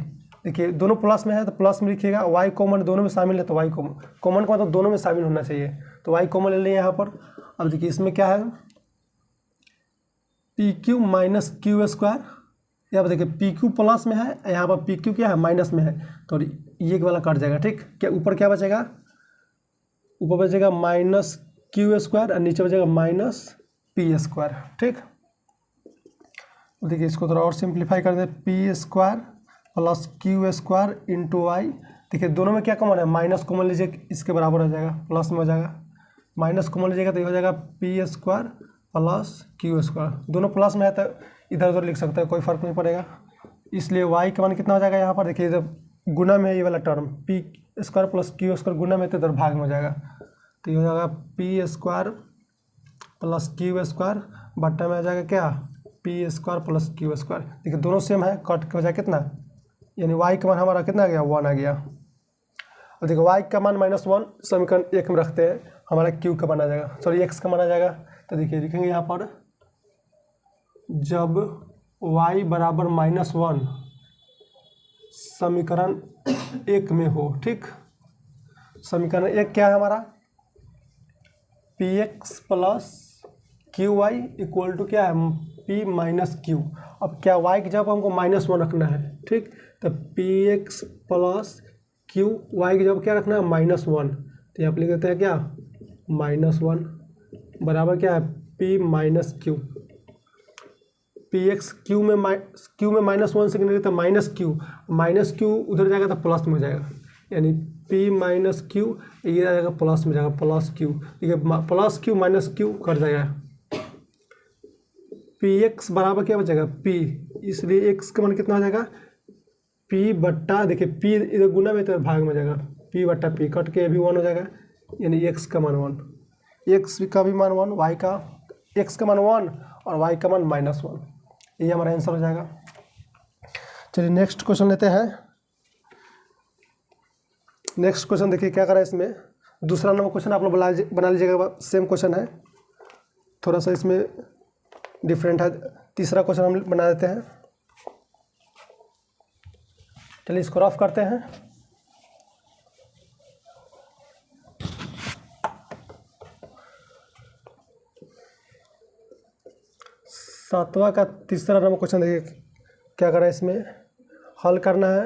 देखिए दोनों प्लस में है तो प्लस में लिखिएगा, y कॉमन दोनों में शामिल है तो y कॉमन का मतलब दोनों में शामिल होना चाहिए, तो y कॉमन ले लें यहाँ पर। अब देखिए इसमें क्या है pq माइनस q², यहाँ पर देखिए pq प्लस में है, यहाँ पर pq क्या है माइनस में है, तो ये वाला कट जाएगा, ठीक। क्या ऊपर क्या बचेगा, ऊपर बचेगा माइनस q² और नीचे बचेगा माइनस p², ठीक। देखिए इसको थोड़ा और सिंप्लीफाई कर दें, p² plus q² into y। देखिए दोनों में क्या कॉमन है माइनस कॉमन लीजिए, इसके बराबर हो जाएगा, प्लस में हो जाएगा। माइनस कॉमन लीजिएगा तो ये हो जाएगा p² प्लस q²। दोनों प्लस में है तो इधर उधर लिख सकते हैं, कोई फर्क नहीं पड़ेगा। इसलिए y का मान कितना हो जाएगा यहाँ पर, देखिए इधर गुना में है ये वाला टर्म p² प्लस q² गुना में तो इधर भाग में हो जाएगा, तो ये हो जाएगा p² प्लस q² बट्टा में आ जाएगा क्या P square plus Q square. देखिए दोनों सेम है, कट के बजाय कितना, यानी वाई का मान हमारा कितना आ गया, 1 आ गया। और देखो वाई का मान -1 समीकरण 1 में रखते हैं, हमारा क्यू का मान आ जाएगा, सॉरी एक्स का मान आ जाएगा। तो देखिए लिखेंगे यहाँ पर, जब y बराबर -1 समीकरण 1 में हो, ठीक। समीकरण 1 क्या है हमारा, p x plus q y equal to क्या है, p माइनस क्यू। अब क्या y की जगह हमको -1 रखना है, ठीक। तो p x plus q y की जगह क्या रखना है, -1। तो यहाँ पर लिख देते हैं क्या, -1 बराबर क्या है, p minus Q. P x Q में -1 से कितने तो माइनस क्यू उधर जाएगा तो प्लस में हो जाएगा, यानी p माइनस क्यू ये आ जाएगा प्लस में जाएगा, प्लस क्यू। ठीक है, प्लस क्यू माइनस क्यू कर जाएगा। पी एक्स बराबर क्या बचेगा, p, इसलिए एक्स का मान कितना हो जाएगा, p बट्टा, देखिए p इधर गुना में तो भाग में हो जाएगा, p बट्टा p कट के भी 1 हो जाएगा, यानी x का मान 1, x का भी मान 1, y का x का मान 1 और y का मान -1। ये हमारा आंसर हो जाएगा। चलिए नेक्स्ट क्वेश्चन लेते हैं। नेक्स्ट क्वेश्चन देखिए क्या करा है इसमें, दूसरा नंबर क्वेश्चन आप लोग बना लीजिएगा, सेम क्वेश्चन है, थोड़ा सा इसमें डिफरेंट है। तीसरा क्वेश्चन हम बना देते हैं। चलिए इसको रफ करते हैं। सातवां का तीसरा नंबर क्वेश्चन देखिए क्या करा है इसमें, हल करना है।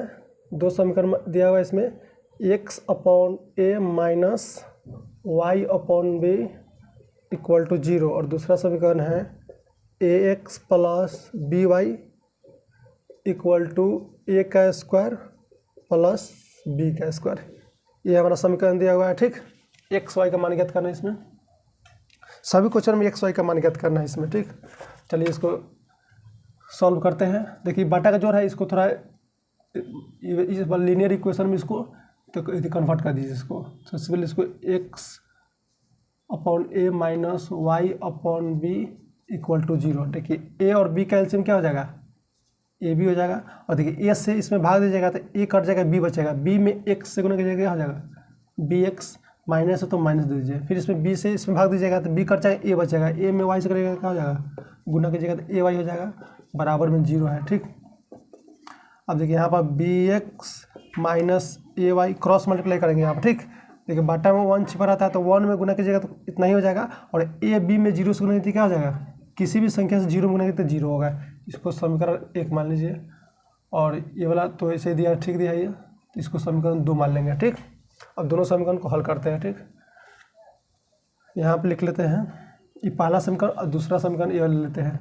2 समीकरण दिया हुआ है इसमें, x upon a minus y upon b equal to 0, और दूसरा समीकरण है ax plus b y equal to a का स्क्वायर प्लस b का स्क्वायर। ये हमारा समीकरण दिया हुआ है, ठीक। एक्स वाई का मान ज्ञात करना है इसमें, सभी क्वेश्चन में एक्स वाई का मान ज्ञात करना है इसमें, ठीक। चलिए इसको सॉल्व करते हैं। देखिए बाटा का जोड़ है, इसको थोड़ा इस लीनियर इक्वेशन में इसको तो कन्वर्ट कर दीजिए इसको। सबसे पहले इसको x upon a minus y upon b equal to 0। देखिए a और b का एलसीएम क्या हो जाएगा, a भी हो जाएगा, और देखिए a से इसमें भाग दीजिएगा तो a कट जाएगा, b बचेगा, b में x से गुना कीजिएगा क्या हो जाएगा, bx, माइनस है तो माइनस दे दीजिए, फिर इसमें b से इसमें भाग दीजिएगा तो b कट जाएगा, a बचेगा, a में y से करेगा क्या हो जाएगा, गुना कीजिएगा तो a y हो जाएगा, बराबर में 0 है, ठीक। अब देखिए यहाँ पर bx minus a Y cross multiply करेंगे यहाँ पर, ठीक। देखिए बाटा में 1 छिपा रहता है तो 1 में गुना कीजिएगा तो इतना ही हो जाएगा, और ए बी में 0 से गुना कीजिए क्या हो जाएगा, किसी भी संख्या से 0 में गुना कीजिए तो 0 होगा। इसको समीकरण 1 मान लीजिए, और ये वाला तो ऐसे दिया, ठीक दिया ये, इसको समीकरण 2 मान लेंगे, ठीक। अब दोनों समीकरण को हल करते हैं, ठीक। यहाँ पर लिख लेते हैं ये पहला समीकरण, और दूसरा समीकरण ये ले लेते हैं,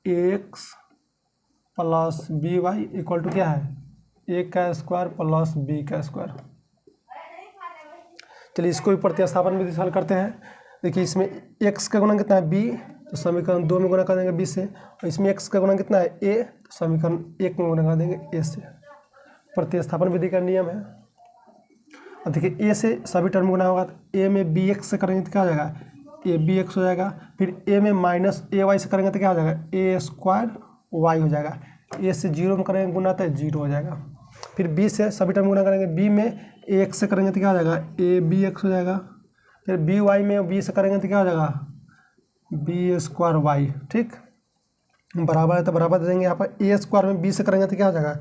x plus b y equal to क्या है, a का स्क्वायर प्लस b का स्क्वायर। चलिए इसको भी प्रतिस्थापन विधि से हल करते हैं। देखिए इसमें x का गुणा कितना है, b, तो समीकरण 2 में गुणा कर देंगे b से, और इसमें x का गुणा कितना है, a, तो समीकरण 1 में गुणा कर देंगे a से। प्रतिस्थापन विधि का नियम है। अब देखिए a से सभी टर्म गुणा होगा तो a में bx से करेंगे तो क्या हो जाएगा, a bx हो जाएगा, फिर a में माइनस ए वाई से करेंगे तो क्या हो जाएगा, a स्क्वायर y हो जाएगा, a से 0 में करेंगे गुना तो 0 हो जाएगा, फिर b से सभी टर्म गुना करेंगे, b में ax से करेंगे तो क्या हो जाएगा, a bx हो जाएगा, फिर by में b से करेंगे तो क्या हो जाएगा, b स्क्वायर y, ठीक। बराबर है तो बराबर दे देंगे, यहाँ पर a स्क्वायर में b से करेंगे तो क्या हो जाएगा,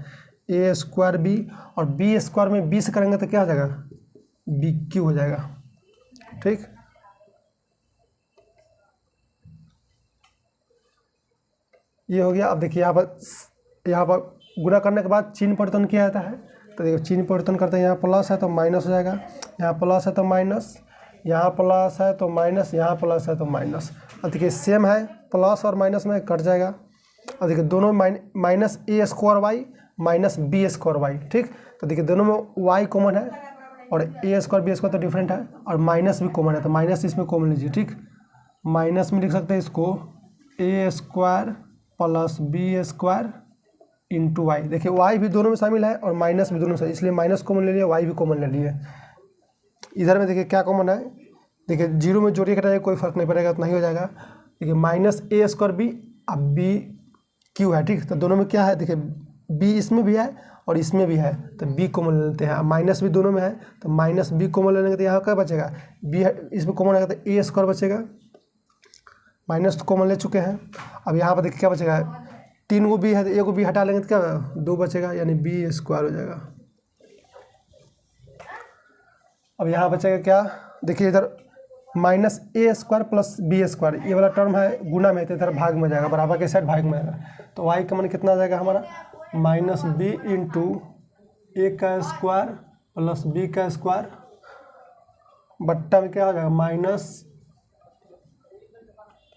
a स्क्वायर b, और b स्क्वायर में b से करेंगे तो क्या हो जाएगा, b क्यू हो जाएगा, ठीक। ये हो गया। अब देखिए यहाँ पर गुणा करने के बाद चिन्ह परिवर्तन किया जाता है, तो देखिए चिन्ह परिवर्तन करते हैं, यहाँ प्लस है तो माइनस हो जाएगा, यहाँ प्लस है तो माइनस, यहाँ प्लस है तो माइनस, यहाँ प्लस है तो माइनस। अब देखिए सेम है, प्लस और माइनस में कट जाएगा, और देखिए दोनों minus a square y minus b square y, ठीक। तो देखिए दोनों में वाई कॉमन है, और ए स्क्वायर बी स्क्वायर तो डिफरेंट है, और माइनस भी कॉमन है, तो माइनस इसमें कॉमन लीजिए, ठीक। माइनस में लिख सकते हैं इसको a square plus b square into y. देखिए वाई भी दोनों में शामिल है और माइनस भी दोनों में, इसलिए माइनस कॉमन ले लिया, वाई भी कॉमन ले लिए। इधर में देखिए क्या कॉमन है, देखिए 0 में जोड़िए घटाइए कोई फर्क नहीं पड़ेगा, उतना ही हो जाएगा। देखिए माइनस ए स्क्वायर बी अब बी क्यू है, ठीक। तो दोनों में क्या है, देखिए बी इसमें भी है और इसमें भी है, तो बी कॉमन ले लेते हैं। अब माइनस भी दोनों में है, तो माइनस बी कॉमन लेंगे तो यहाँ क्या बचेगा, बी इसमें कॉमन आएगा तो ए स्क्वायर बचेगा, माइनस तो कॉमन ले चुके हैं। अब यहाँ पर देखिए क्या बचेगा, 3 को बी है तो एक को बी हटा लेंगे तो क्या 2 बचेगा, यानी बी स्क्वायर हो जाएगा। अब यहाँ बचेगा क्या, देखिए इधर minus a square plus b square, ये वाला टर्म है गुना में, तो इधर भाग में जाएगा, बराबर के साइड भाग में आएगा। तो वाई का मान कितना आ जाएगा हमारा, माइनस बी इंटू ए का स्क्वायर प्लस बी का स्क्वायर बट्टा में क्या हो जाएगा,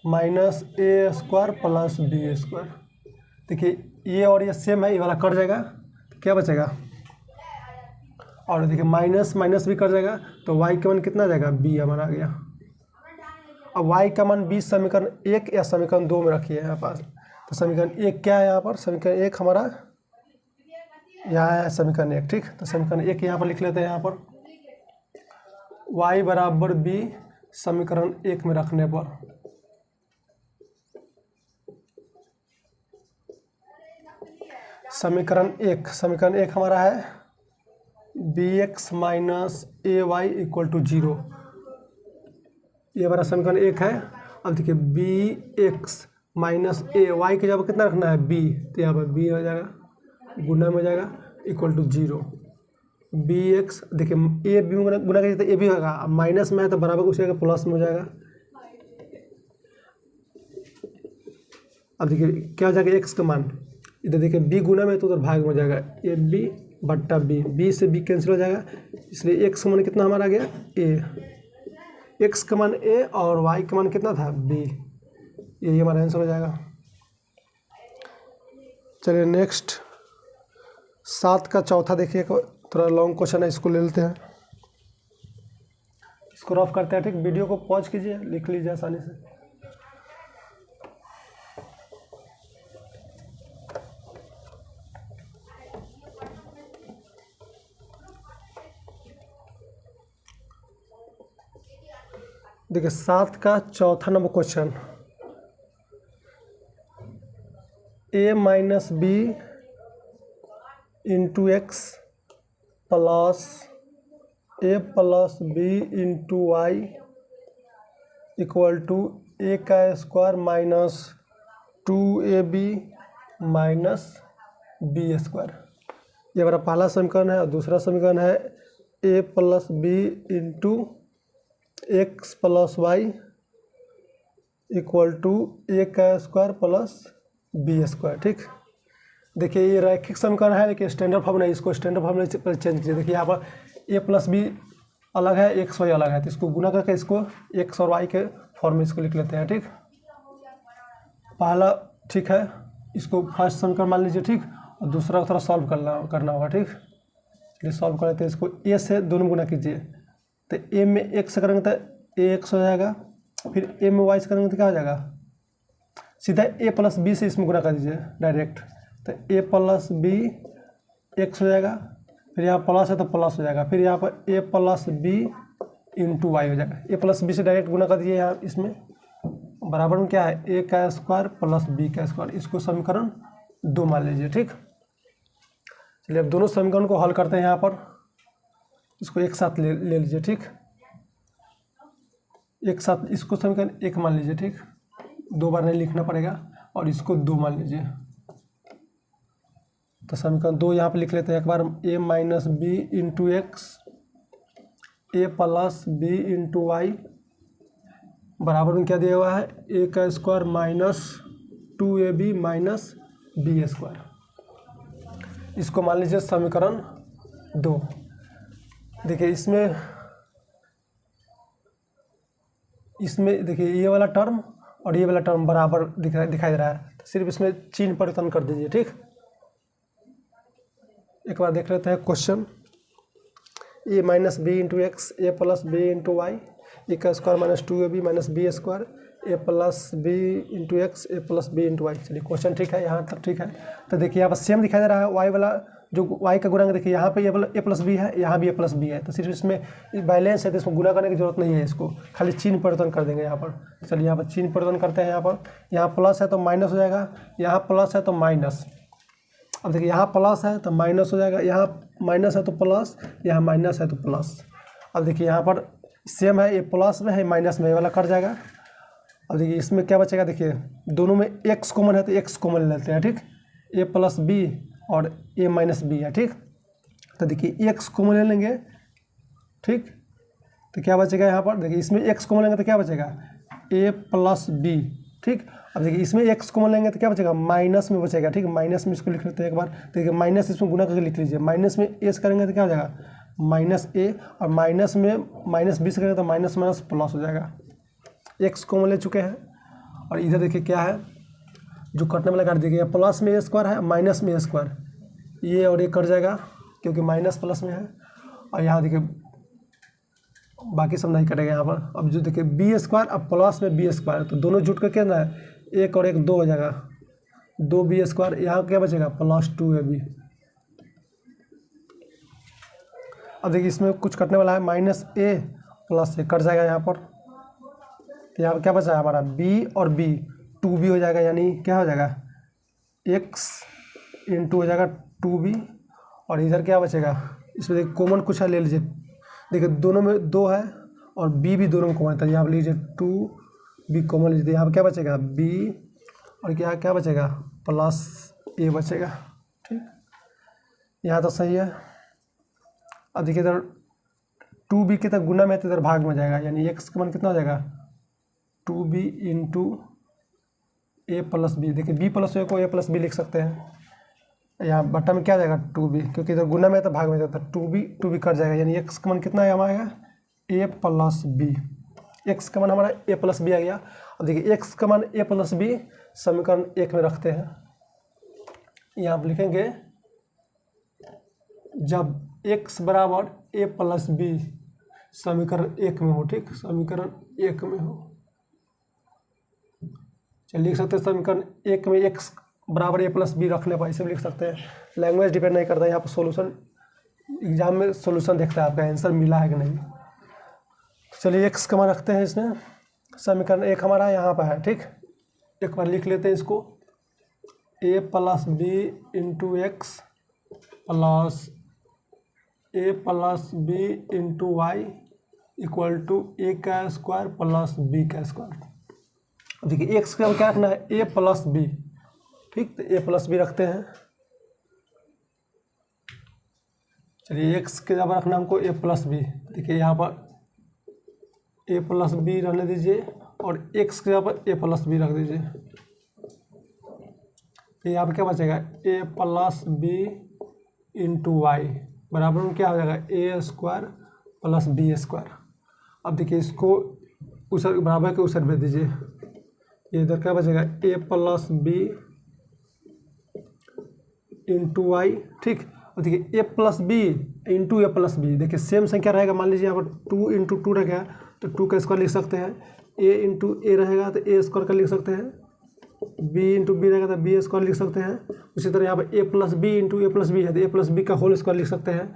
minus a square plus b square. देखिए ये और ये सेम है, ये वाला कट जाएगा तो क्या बचेगा, और देखिए माइनस माइनस भी कट जाएगा, तो y का मान कितना आ जाएगा, b हमारा आ गया। अब y का मान 20 समीकरण 1 या समीकरण 2 में रखिए यहाँ पास। तो समीकरण 1 क्या है यहाँ पर, समीकरण 1 हमारा यहाँ है समीकरण 1, ठीक। तो समीकरण 1 यहाँ पर लिख लेते हैं, यहाँ पर y बराबर b समीकरण 1 में रखने पर समीकरण 1 हमारा है b x minus a y equal to 0, ये हमारा समीकरण 1 है। अब देखिए b x minus a y के जगह कितना रखना है, बी, तो यहाँ पर बी हो जाएगा, गुना में हो जाएगा इक्वल टू 0। बी एक्स देखिए ए बी में गुना करिए तो ए भी होगा, अब माइनस में है तो बराबर कुछ जाएगा, प्लस में हो जाएगा। अब देखिए क्या हो जाएगा, एक्स का मान इधर देखिए बी गुना में तो उधर भाग में हो जाएगा, ए बी बट्टा बी से बी कैंसिल हो जाएगा, इसलिए एक्स का मान कितना हमारा आ गया, ए, एक्स का मान ए और वाई का मान कितना था, बी, यही हमारा आंसर हो जाएगा। चलिए नेक्स्ट 7 का चौथा देखिए, थोड़ा लॉन्ग क्वेश्चन है, इसको ले लेते हैं, इसको रफ करते हैं, ठीक। वीडियो को पॉज कीजिए, लिख लीजिए आसानी से। देखिए 7 का चौथा number question, a minus b into x plus a plus B into y equal to a का square minus 2ab minus b square, ये हमारा पहला समीकरण है। और दूसरा समीकरण है a plus B into x plus y equal to a का स्क्वायर प्लस बी स्क्वायर, ठीक। देखिए ये रैखिक समीकरण है, लेकिन स्टैंडर्ड फॉर्म नहीं, इसको स्टैंडर्ड फॉर्म में चेंज कीजिए। देखिए यहाँ पर ए प्लस बी अलग है, एक्स वाई अलग है, तो इसको गुना करके इसको एक्स और वाई के फॉर्म में इसको लिख लेते हैं, ठीक। पहला ठीक है, इसको फर्स्ट समीकरण मान लीजिए, ठीक। और दूसरा को थोड़ा सॉल्व करना होगा, ठीक। चलिए सॉल्व कर लेते हैं, इसको ए से दोनों गुना कीजिए, तो ए में एक्स करेंगे तो ए एक्स हो जाएगा, फिर ए में वाई से करेंगे तो क्या हो जाएगा, सीधा ए प्लस बी से इसमें गुना कर दीजिए डायरेक्ट, तो ए प्लस बी एक्स हो जाएगा, फिर यहाँ प्लस है तो प्लस हो जाएगा, फिर यहाँ पर ए प्लस बी इंटू वाई हो जाएगा। ए प्लस बी से डायरेक्ट गुना कर दीजिए, यहाँ इसमें बराबर में क्या है, ए का स्क्वायर प्लस बी का स्क्वायर, इसको समीकरण 2 मान लीजिए, ठीक। चलिए अब दोनों समीकरण को हल करते हैं, यहाँ पर इसको एक साथ ले लीजिए, ठीक। एक साथ इसको समीकरण 1 मान लीजिए, ठीक, 2 बार नहीं लिखना पड़ेगा, और इसको 2 मान लीजिए। तो समीकरण 2 यहाँ पे लिख लेते हैं एक बार, a minus b into x a plus B into y बराबर में क्या दिया हुआ है, ए का square minus 2ab minus b square, इसको मान लीजिए समीकरण 2। देखिए इसमें देखिए ये वाला टर्म और ये वाला टर्म बराबर दिखाई दे रहा है, तो सिर्फ इसमें चिन्ह परिवर्तन कर दीजिए, ठीक। एक बार देख लेते हैं question, a minus b into x a plus B into y a का square minus 2ab minus b square a plus B into x a plus B into y. चलिए क्वेश्चन ठीक है, यहाँ तक ठीक है। तो देखिए यहाँ पर सेम दिखाई दे रहा है, वाई वाला जो वाई का गुणांक देखिए यहाँ पे ए प्लस बी है, यहाँ भी ए प्लस बी है, तो सिर्फ इसमें बैलेंस है तो इसमें गुणा करने की जरूरत नहीं है, इसको खाली चिन्ह परिवर्तन कर देंगे यहाँ पर। चलिए यहाँ पर चिन्ह परिवर्तन करते हैं। यहाँ प्लस है तो माइनस हो जाएगा, यहाँ प्लस है तो माइनस। अब देखिए यहाँ प्लस है तो माइनस हो जाएगा, यहाँ माइनस है तो प्लस, यहाँ माइनस है तो प्लस। अब देखिए यहाँ पर सेम है, ये प्लस में है माइनस में, ये वाला कट जाएगा। अब देखिए इसमें क्या बचेगा, देखिए दोनों में एक्स कॉमन है तो एक्स कॉमन लेते हैं, ठीक। ए प्लस बी और ए माइनस बी है, ठीक। तो देखिए एक्स कॉमन ले लेंगे, ठीक। तो क्या बचेगा यहाँ पर, देखिए इसमें एक्स कॉमन लेंगे तो क्या बचेगा, ए प्लस बी, ठीक। अब देखिए इसमें एक्स कॉमन लेंगे तो क्या बचेगा, माइनस में बचेगा, ठीक। माइनस में इसको लिख लेते हैं एक बार। देखिए माइनस इसमें गुना करके लिख लीजिए, माइनस में एस करेंगे तो क्या हो जाएगा माइनस ए, और माइनस में माइनस बी से करेंगे तो माइनस माइनस प्लस हो जाएगा। एक्स कॉमन ले चुके हैं। और इधर देखिए क्या है, जो कटने वाला काट देखिए, प्लस में ए स्क्वायर है, माइनस में ए स्क्वायर, ये और ये कट जाएगा क्योंकि माइनस प्लस में है। और यहाँ देखिए बाकी सब नहीं कटेगा यहाँ पर। अब जो देखिए बी स्क्वायर अब प्लस में बी स्क्वायर, तो दोनों जुट कर क्या ना है, एक और एक दो हो जाएगा, 2b स्क्वायर। यहाँ क्या बचेगा प्लस 2ab। अब देखिए इसमें कुछ कटने वाला है, माइनस ए प्लस ए कट जाएगा यहाँ पर। तो यहाँ पर क्या बचा है हमारा b और b, 2b हो जाएगा, यानी क्या हो जाएगा x इंटू हो जाएगा 2b। और इधर क्या बचेगा, इसमें देखिए कॉमन कुछ है, ले लीजिए। देखिए दोनों में 2 है और b भी दोनों में कॉमन है, तो यहाँ पर लीजिए 2b कॉमन लीजिए। यहाँ पर क्या बचेगा b और क्या बचेगा प्लस a बचेगा, ठीक। यहाँ तो सही है। अब देखिए इधर 2b के तक गुना में तो इधर भाग में जाएगा, यानी x का मान कितना हो जाएगा 2b इंटू ए प्लस बी। देखिए b प्लस ए को a प्लस बी लिख सकते हैं। यहाँ बट्टा में क्या जाएगा 2b, क्योंकि इधर गुना में तो भाग में जाता है, 2b कर जाएगा, यानी x का मान कितना है हमारा a प्लस बी। x का मान हमारा a प्लस बी आ गया। अब देखिए x का मान a प्लस बी समीकरण 1 में रखते हैं। यहाँ आप लिखेंगे जब x बराबर a प्लस बी समीकरण 1 में हो, ठीक, समीकरण 1 में हो। चलिए लिख सकते हैं समीकरण 1 में x बराबर a प्लस बी रखने पर इसे भी लिख सकते हैं। लैंग्वेज डिपेंड नहीं करता, यहाँ पर सोल्यूशन एग्जाम में सोल्यूशन देखता है आपका आंसर मिला है कि नहीं। चलिए x का मान रखते हैं इसमें, समीकरण 1 हमारा यहाँ पर है, ठीक। एक बार लिख लेते हैं इसको, a plus B into x plus a plus B into y equal to a का स्क्वायर प्लस b का स्क्वायर। देखिए x का क्या रखना है a प्लस बी, ठीक, तो a प्लस बी रखते हैं। चलिए x के जगह रखना हमको a प्लस बी। देखिए यहाँ पर a प्लस बी रहने दीजिए और x के जगह पर a प्लस बी रख दीजिए। तो यहाँ पर क्या बचेगा a plus B into y बराबर में क्या हो जाएगा a square plus b square. अब देखिए इसको उस बराबर के उस साइड भेज दीजिए, ये इधर क्या बचेगा a plus B into y, ठीक। और देखिए a plus B into A plus b, देखिए सेम संख्या रहेगा, मान लीजिए यहाँ पर 2 इंटू 2 रहेगा तो 2 का स्क्वायर लिख सकते हैं, a इंटू ए रहेगा तो a स्क्वायर का लिख सकते हैं, b इंटू बी रहेगा तो b स्क्वायर लिख सकते हैं। उसी तरह यहाँ पर a plus B into A plus B है तो a प्लस बी का होल स्क्वायर लिख सकते हैं।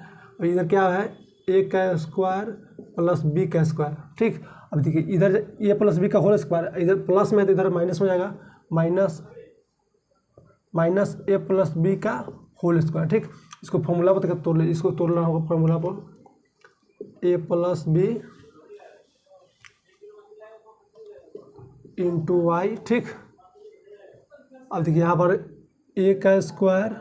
और इधर क्या है a का स्क्वायर प्लस b का स्क्वायर, ठीक। अब देखिए इधर a प्लस बी का होल स्क्वायर, इधर प्लस में है तो इधर माइनस हो जाएगा, माइनस a प्लस बी का होल स्क्वायर, ठीक। इसको फॉर्मूला पर तोड़ लीजिए, इसको तोड़ना होगा फॉर्मूला पर, a plus B into y, ठीक। अब देखिए यहाँ पर a का स्क्वायर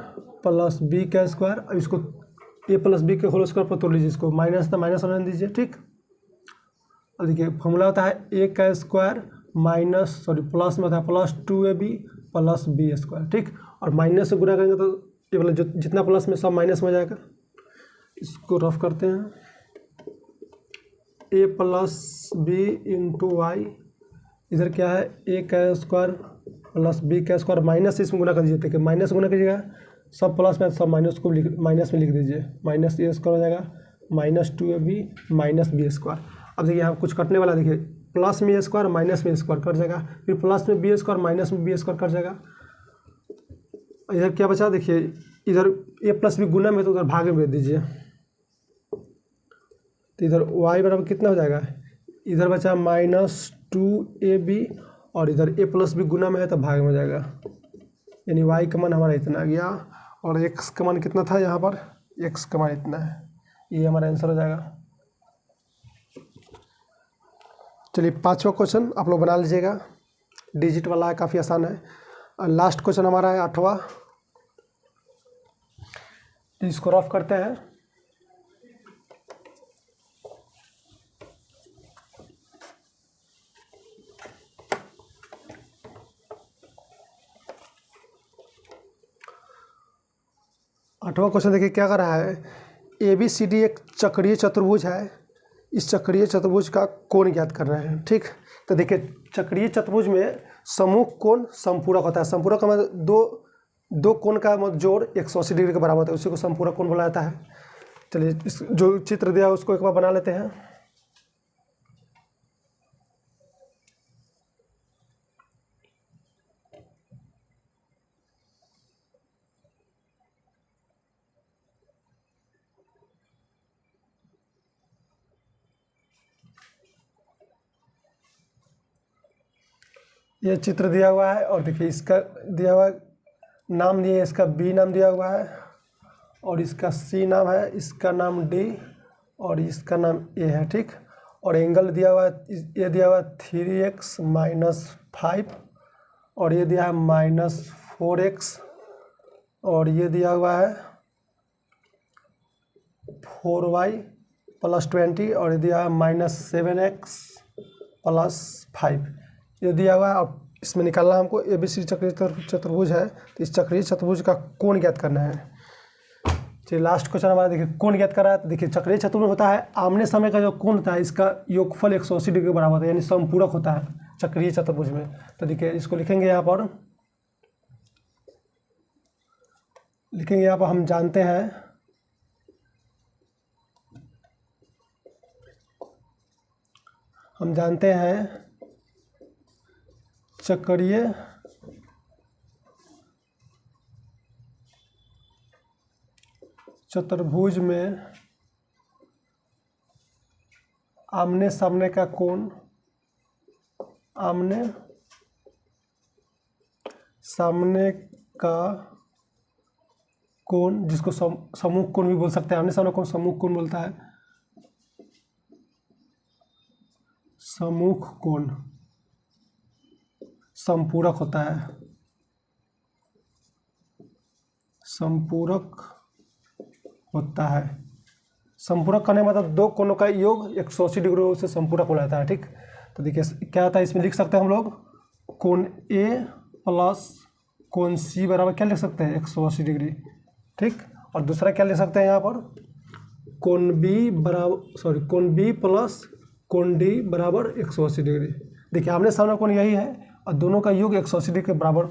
प्लस b का स्क्वायर, अब इसको a प्लस बी के होल स्क्वायर पर तोड़ लीजिए, इसको माइनस था माइनस होने दीजिए, ठीक। अब देखिए फॉर्मूला होता है a का स्क्वायर प्लस में होता है plus 2ab plus b square, ठीक। और माइनस से गुणा करेंगे तो ये वाला जो जितना प्लस में सब माइनस में हो जाएगा। इसको रफ करते हैं, a plus B into y, इधर क्या है a का स्क्वायर प्लस b का स्क्वायर, माइनस से इसमें गुना कर दीजिए, देखिए माइनस गुना कीजिएगा, सब प्लस में सब माइनस को माइनस में लिख दीजिए, माइनस a स्क्वायर हो जाएगा minus 2ab minus b square. अब देखिए यहाँ कुछ कटने वाला, देखिए प्लस में ए स्क्वायर माइनस में ए स्क्वायर कट जाएगा, फिर प्लस में बी स्क्वायर माइनस में बी स्क्वायर कट जाएगा। इधर क्या बचा देखिए, इधर ए प्लस बी गुना में तो उधर भाग में भेज दीजिए, तो इधर वाई बराबर कितना हो जाएगा, इधर बचा -2ab और इधर ए प्लस बी गुना में है तो भाग में हो जाएगा, यानी वाई का मान हमारा इतना आ गया और एक्स का मान कितना था यहाँ पर, एक्स का मान इतना है, ये हमारा आंसर हो जाएगा। चलिए 5वां क्वेश्चन आप लोग बना लीजिएगा, डिजिट वाला है, काफ़ी आसान है। और लास्ट क्वेश्चन हमारा है 8वां, इसको रफ करते हैं। आठवां क्वेश्चन देखिए क्या कर रहा है, ABCD एक चक्रीय चतुर्भुज है, इस चक्रीय चतुर्भुज का कोण ज्ञात कर रहे हैं। ठीक, तो देखिए चक्रीय चतुर्भुज में सम्मुख कोण संपूरक होता है, संपूरक का मतलब दो कोण का मतलब जोड़ 180 डिग्री के बराबर होता है, उसी को संपूरक कोण बोला जाता है। चलिए इस जो चित्र दिया है उसको एक बार बना लेते हैं। ये चित्र दिया हुआ है और देखिए इसका दिया हुआ नाम दिया है, इसका बी नाम दिया हुआ है और इसका सी नाम है, इसका नाम डी और इसका नाम ए है। ठीक, और एंगल दिया हुआ है, ये दिया हुआ है 3x - 5 और ये दिया है -4x और ये दिया हुआ है 4y + 20 और ये दिया है -7x + 5, ये दिया हुआ है। अब इसमें निकालना हमको ABCD चक्रीय चतुर्भुज है, तो इस चक्रीय चतुर्भुज का कोण ज्ञात करना है। चलिए लास्ट क्वेश्चन हमारा देखिए कोण ज्ञात कर रहा है, तो देखिए चक्रीय चतुर्भुज होता है आमने सामने का जो कोण होता है इसका योगफल 180 डिग्री के बराबर होता है, यानी संपूरक होता है चक्रीय चतुर्भुज में। तो देखिए इसको लिखेंगे यहाँ पर, हम जानते हैं चक्रीय चतुर्भुज में आमने सामने का कोण, आमने सामने का कोण जिसको सम्मुख कोण भी बोल सकते हैं, आमने सामने कोण सम्मुख कोण बोलता है, सम्मुख कोण संपूरक होता है, संपूरक होता है। संपूरक करने का मतलब दो कोणों का योग 180 डिग्री से संपूरक हो जाता है। ठीक, तो देखिए क्या होता है, इसमें लिख सकते हैं हम लोग कोण A प्लस कोण C बराबर क्या लिख सकते हैं 180 डिग्री। ठीक, और दूसरा क्या लिख सकते हैं यहाँ पर कोण B प्लस कोण D बराबर 180 डिग्री। देखिए आमने सामने कोण यही है और दोनों का योग 180 डिग्री के बराबर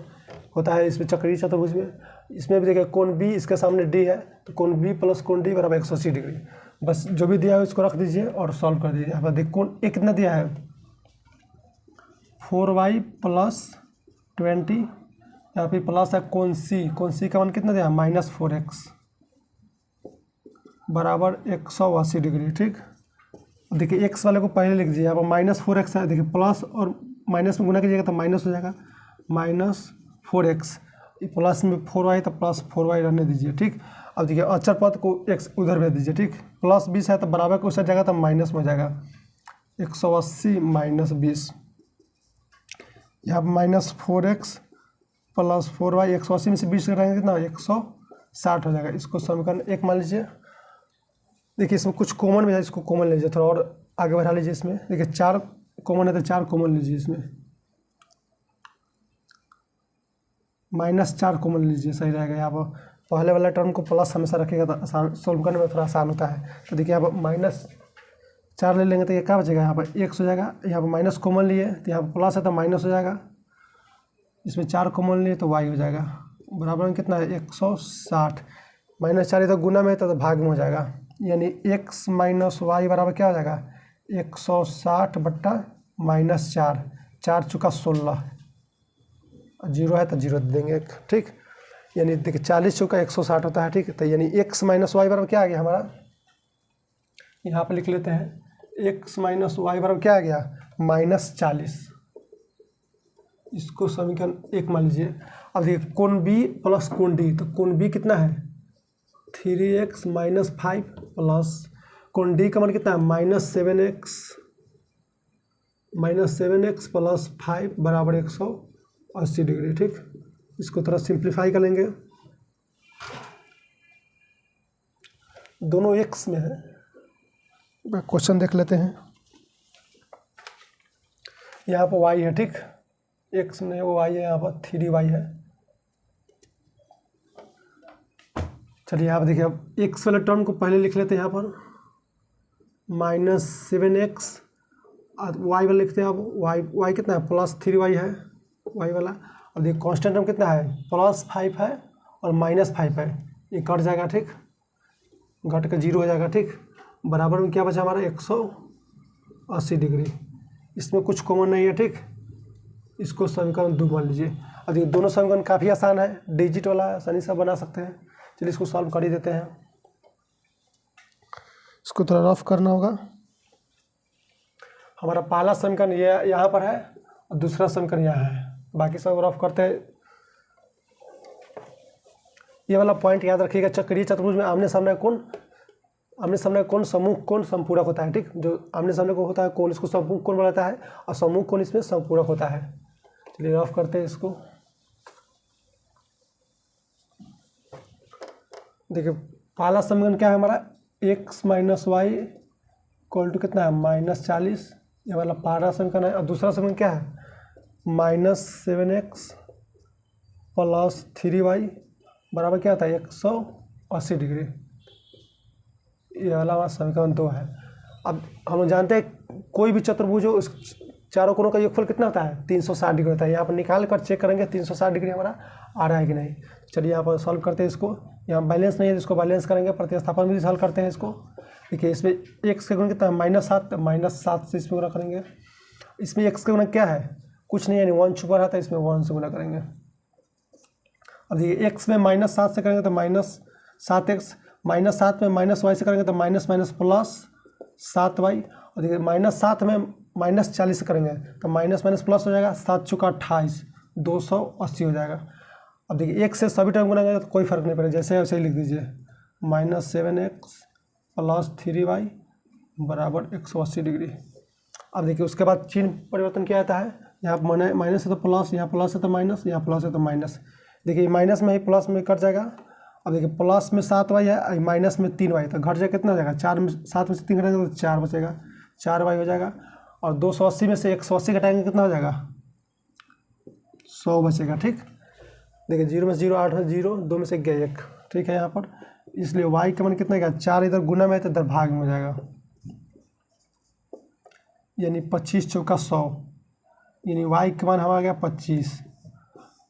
होता है इसमें चक्रीय चतुर्भुज में। इसमें भी देखिए कोण B इसके सामने D है, तो कोण B प्लस कोण D बराबर 180 डिग्री। बस जो भी दिया है उसको रख दीजिए और सॉल्व कर दीजिए। यहाँ पर देखिए कोण A कितना दिया है 4y + 20, यहाँ पे प्लस है कोण C का मान कितना दिया है -4x बराबर 180 डिग्री। ठीक, देखिए x वाले को पहले लिख दीजिए, यहाँ पर -4x है, देखिए प्लस और माइनस में गुना कीजिएगा तो माइनस हो जाएगा, -4x, प्लस में 4y तो प्लस 4y रहने दीजिए। ठीक, अब देखिए अचर पद को x उधर भेज दीजिए। ठीक, प्लस 20 है तो बराबर को उस जगह तो माइनस में हो जाएगा 180 - 20, यहाँ पर -4x + 4y 180 में से 20 करेंगे कितना 160 हो जाएगा। इसको समीकरण 1 मान लीजिए। देखिए इसमें कुछ कॉमन भी है, इसको कॉमन लीजिए, थोड़ा और आगे बढ़ा लीजिए। इसमें देखिए 4 कॉमन है तो 4 कॉमन लीजिए, इसमें -4 कॉमन लीजिए, सही रहेगा। यहाँ पर पहले वाला टर्म को प्लस हमेशा रखिएगा तो आसान सॉल्व करने में थोड़ा आसान होता है। तो देखिए यहाँ पर -4 ले लेंगे तो ये क्या बचेगा, यहाँ पर x हो जाएगा, यहाँ पर माइनस कॉमन लिए तो यहाँ पर प्लस है तो माइनस हो जाएगा, इसमें 4 कॉमन लिए तो y हो जाएगा, बराबर में कितना है 160, -4 इधर गुना में तो भाग में हो जाएगा, यानी x - y बराबर क्या हो जाएगा 160/4। -4, 4 चुका 16, 0 है तो 0 दे देंगे एक, ठीक। यानी देखिए 40 चुका 160 होता है, ठीक। तो यानी x माइनस वाई बराबर क्या आ गया हमारा, यहाँ पर लिख लेते हैं, x माइनस वाई बराबर क्या आ गया, -40। इसको समीकरण 1 मान लीजिए। अब देखिए कोण b प्लस कोण d, तो कोण b कितना है 3x माइनस 5 प्लस कोण d का मान कितना है -7x प्लस 5 बराबर 180 डिग्री, ठीक। इसको थोड़ा सिंप्लीफाई कर लेंगे, दोनों x में है। क्वेश्चन देख लेते हैं, यहाँ पर y है, ठीक। x में वो y है, यहाँ पर 3y है। चलिए यहाँ पर देखिए, अब x वाले टर्म को पहले लिख लेते हैं, यहाँ पर -7x, y वाला लिखते हैं। अब y कितना है +3y है, y वाला। और देखिए कांस्टेंट टर्म कितना है +5 है और -5 है, ये कट जाएगा, ठीक। घट के 0 हो जाएगा, ठीक। बराबर में क्या बचा हमारा 180 डिग्री। इसमें कुछ कॉमन नहीं है, ठीक। इसको समीकरण 2 मान लीजिए। और देखिए दोनों समीकरण काफ़ी आसान है, डिजिट वाला आसानी से बना सकते हैं। चलिए इसको सॉल्व कर ही देते हैं। इसको थोड़ा रफ करना होगा। हमारा पहला समीकरण ये यहाँ पर है और दूसरा समीकरण यहाँ है, बाकी सब रफ करते हैं। ये वाला पॉइंट याद रखिएगा, चक्रीय चतुर्भुज में आमने सामने कोण सम्मुख कोण संपूरक होता है, ठीक। जो आमने सामने को होता है कोण, इसको सम्मुख कोण बोलता है, और सम्मुख कोण इसमें संपूरक होता है। चलिए रफ करते हैं इसको। देखिए पहला समीकरण क्या है हमारा, x minus y equal to कितना है -40, ये वाला पहला समीकरण है। और दूसरा समीकरण क्या है -7x प्लस 3y बराबर क्या होता है 180 डिग्री। ये वाला हमारा समीकरण 2 है। अब हम लोग जानते हैं कोई भी चतुर्भुज हो, उस चारों कोणों का योगफल कितना होता है 360 डिग्री होता है। यहाँ पर निकाल कर चेक करेंगे 360 डिग्री हमारा आ रहा है कि नहीं। चलिए यहाँ पर सॉल्व करते हैं इसको। यहाँ बैलेंस नहीं है, इसको बैलेंस करेंगे, प्रतिस्थापन भी सॉल्व करते हैं इसको। देखिए इसमें x का गुण कितना है -7 से इसमें गुणा करेंगे। इसमें x का गुणा क्या है, कुछ नहीं, यानी 1 छुपा रहता है, इसमें 1 से गुणा करेंगे। अब देखिए x में -7 से करेंगे तो -7x, -7 में -y से करेंगे तो माइनस प्लस 7y। और देखिए -7 में -40 से करेंगे तो माइनस प्लस हो जाएगा, 7 चुका 28, 280 हो जाएगा। अब देखिए x से सभी टर्म गुना करेंगे तो कोई फर्क नहीं पड़ेगा, जैसे वैसे ही लिख दीजिए, -7x प्लस 3y बराबर 180 डिग्री। अब देखिए उसके बाद चिन्ह परिवर्तन क्या आता है, यहाँ माइनस है तो प्लस, यहाँ प्लस है तो माइनस, यहाँ प्लस है तो माइनस। देखिए माइनस में ही प्लस में कट जाएगा। अब देखिए प्लस में 7y है, माइनस में 3y, तो घट जाएगा कितना हो जाएगा 4 में 7 में से 3 घटाएंगे तो 4 बचेगा, 4y हो जाएगा। और 280 में से 180 घटाएंगे कितना हो जाएगा 100 बचेगा, ठीक। देखिए 0 में 0 8 में 0, 2 में से गया 1, ठीक है यहाँ पर। इसलिए y का मान कितना है 4 इधर गुना में है तो इधर भाग में हो जाएगा, यानी 25 चौका 100, यानी y का मान हमारा गया 25।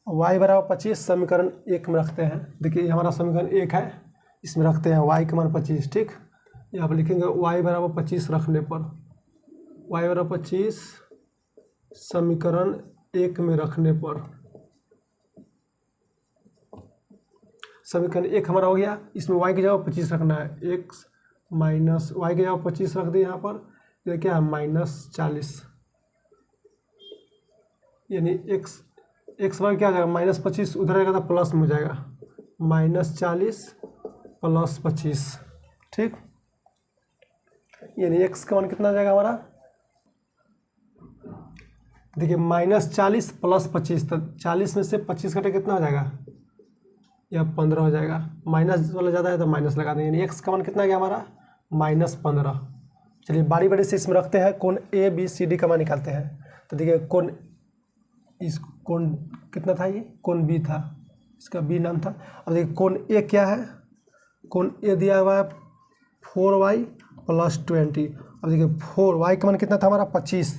y बराबर 25 समीकरण 1 में रखते हैं। देखिए हमारा समीकरण 1 है, इसमें रखते हैं y का मान 25, ठीक। यहाँ पर लिखेंगे y बराबर 25 रखने पर, y बराबर 25 समीकरण 1 में रखने पर, समीकरण 1 हमारा हो गया। इसमें y की जगह 25 रखना है, x माइनस y की जगह 25 रख दिए यहाँ पर, ये क्या है -40, यानी x बार क्या हो जाएगा -25, उधर आएगा तो प्लस में हो जाएगा, -40 प्लस 25, ठीक। यानी x का मान कितना आ जाएगा हमारा, देखिए -40 प्लस 25, तो 40 में से 25 घटे कितना हो जाएगा, यह 15 हो जाएगा। माइनस वाला ज़्यादा है तो माइनस लगा देंगे, यानी x का मान कितना आ गया हमारा -15। चलिए बारी बारी से इसमें रखते हैं, कोण ए बी सी डी का मान निकालते हैं। तो देखिए कोण कितना था, ये कोण बी था, इसका बी नाम था। अब देखिए कोण ए क्या है, कोण ए दिया हुआ है 4y प्लस 20। अब देखिए 4y का मान कितना था हमारा 25,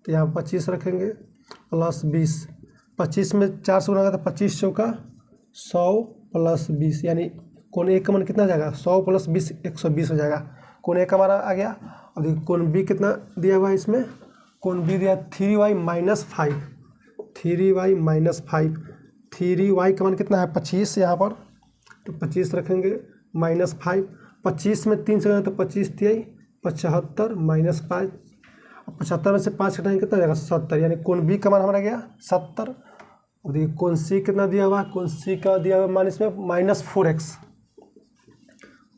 तो यहाँ 25 रखेंगे प्लस 20, 25 में 4 से गुना तो 25 चौका 100 प्लस 20, यानी कोण ए का मान कितना जाएगा 100 प्लस 20 120 हो जाएगा। कोण ए का हमारा आ गया। अब देखिए कोण बी कितना दिया हुआ है, इसमें कोण बी दिया 3y minus 5, 3y minus 5, 3y का मान कितना है 25 यहाँ पर, तो 25 रखेंगे माइनस 5, 25 में 3 से तो 25 3 75 माइनस 5, 75 में से 5 घटाएंगे कितना जाएगा 70, यानी कोण बी का मान हमारा गया 70। और देखिए कोण सी कितना दिया हुआ है, कोण सी का दिया हुआ मान इसमें -4x,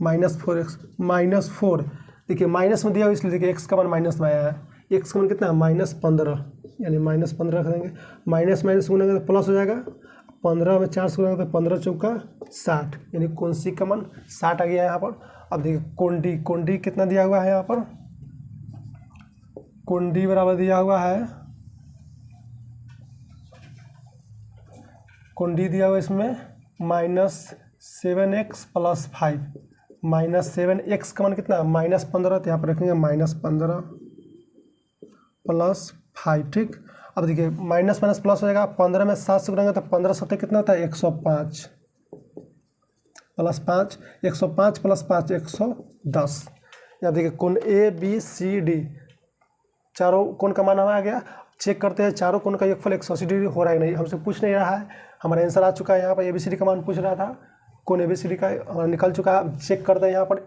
-4 देखिए माइनस में दिया हुआ इसलिए देखिए x का मान माइनस में आया है, x का मान कितना है -15, यानी -15 रख देंगे, माइनस माइनस गुनेंगे तो प्लस हो जाएगा, 15 में 4 से गुनेंगे तो 15 चौका 60, यानी कोण सी का मान 60 आ गया यहाँ पर। अब देखिए कोण डी कितना दिया हुआ है यहाँ पर, कोण डी बराबर दिया हुआ है, कोण डी दिया हुआ इसमें -7x + 5, -7x का मान कितना -15, तो यहाँ पर रखेंगे -15 + 5, ठीक। अब देखिए माइनस माइनस प्लस हो जाएगा, 15 में 7 से गुणेंगे तो 15 7 कितना होता है 105 + 5, 105 + 5 110। यहाँ देखिए कोण ए बी सी डी चारों कोण का मान हमारा आ गया, चेक करते हैं चारों कोण का योगफल 180 डिग्री हो रहा है कि नहीं, हमसे पूछ नहीं रहा है, हमारा आंसर आ चुका है। यहाँ पर ए बी सी डी का मान पूछ रहा था, कोण ए बी सी डी का हमारा निकल चुका है। चेक करते हैं यहाँ पर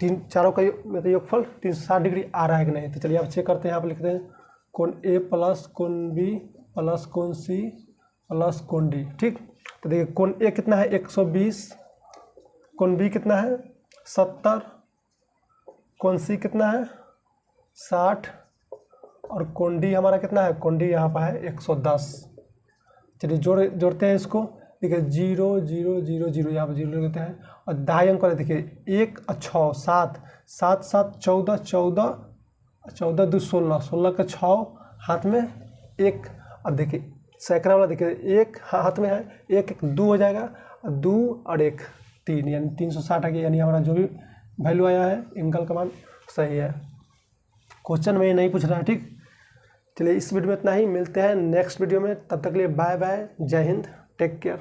चारों का मतलब योगफल 360 डिग्री आ रहा है कि नहीं, तो चलिए आप चेक करते हैं। यहाँ पर लिखते हैं कोण ए प्लस कोण बी प्लस कोण सी प्लस कोण डी, ठीक। तो देखिए कोण ए कितना है 120, कोण बी कितना है 70, कोण सी कितना है 60 और कोण डी हमारा कितना है, कोण डी यहाँ पर है 110। चलिए जोड़ते हैं इसको, देखिए 0 0 0 0 यहाँ पर 0 लेते हैं और दाई अंक वाले देखिए 1 और 6 7 7 7 14 14 14 2 16 16 का 6 हाथ में 1। अब देखिए सैकड़ा वाला देखिए 1 हाथ में है, 1 1 2 हो जाएगा, 2 और 1 3, यानी 360 आ गया, यानी हमारा जो भी वैल्यू आया है एंगल का मान सही है। क्वेश्चन में ये नहीं पूछ रहा है, ठीक। चलिए इस वीडियो में इतना ही, मिलते हैं नेक्स्ट वीडियो में, तब तक के लिए बाय बाय, जय हिंद, टेक केयर।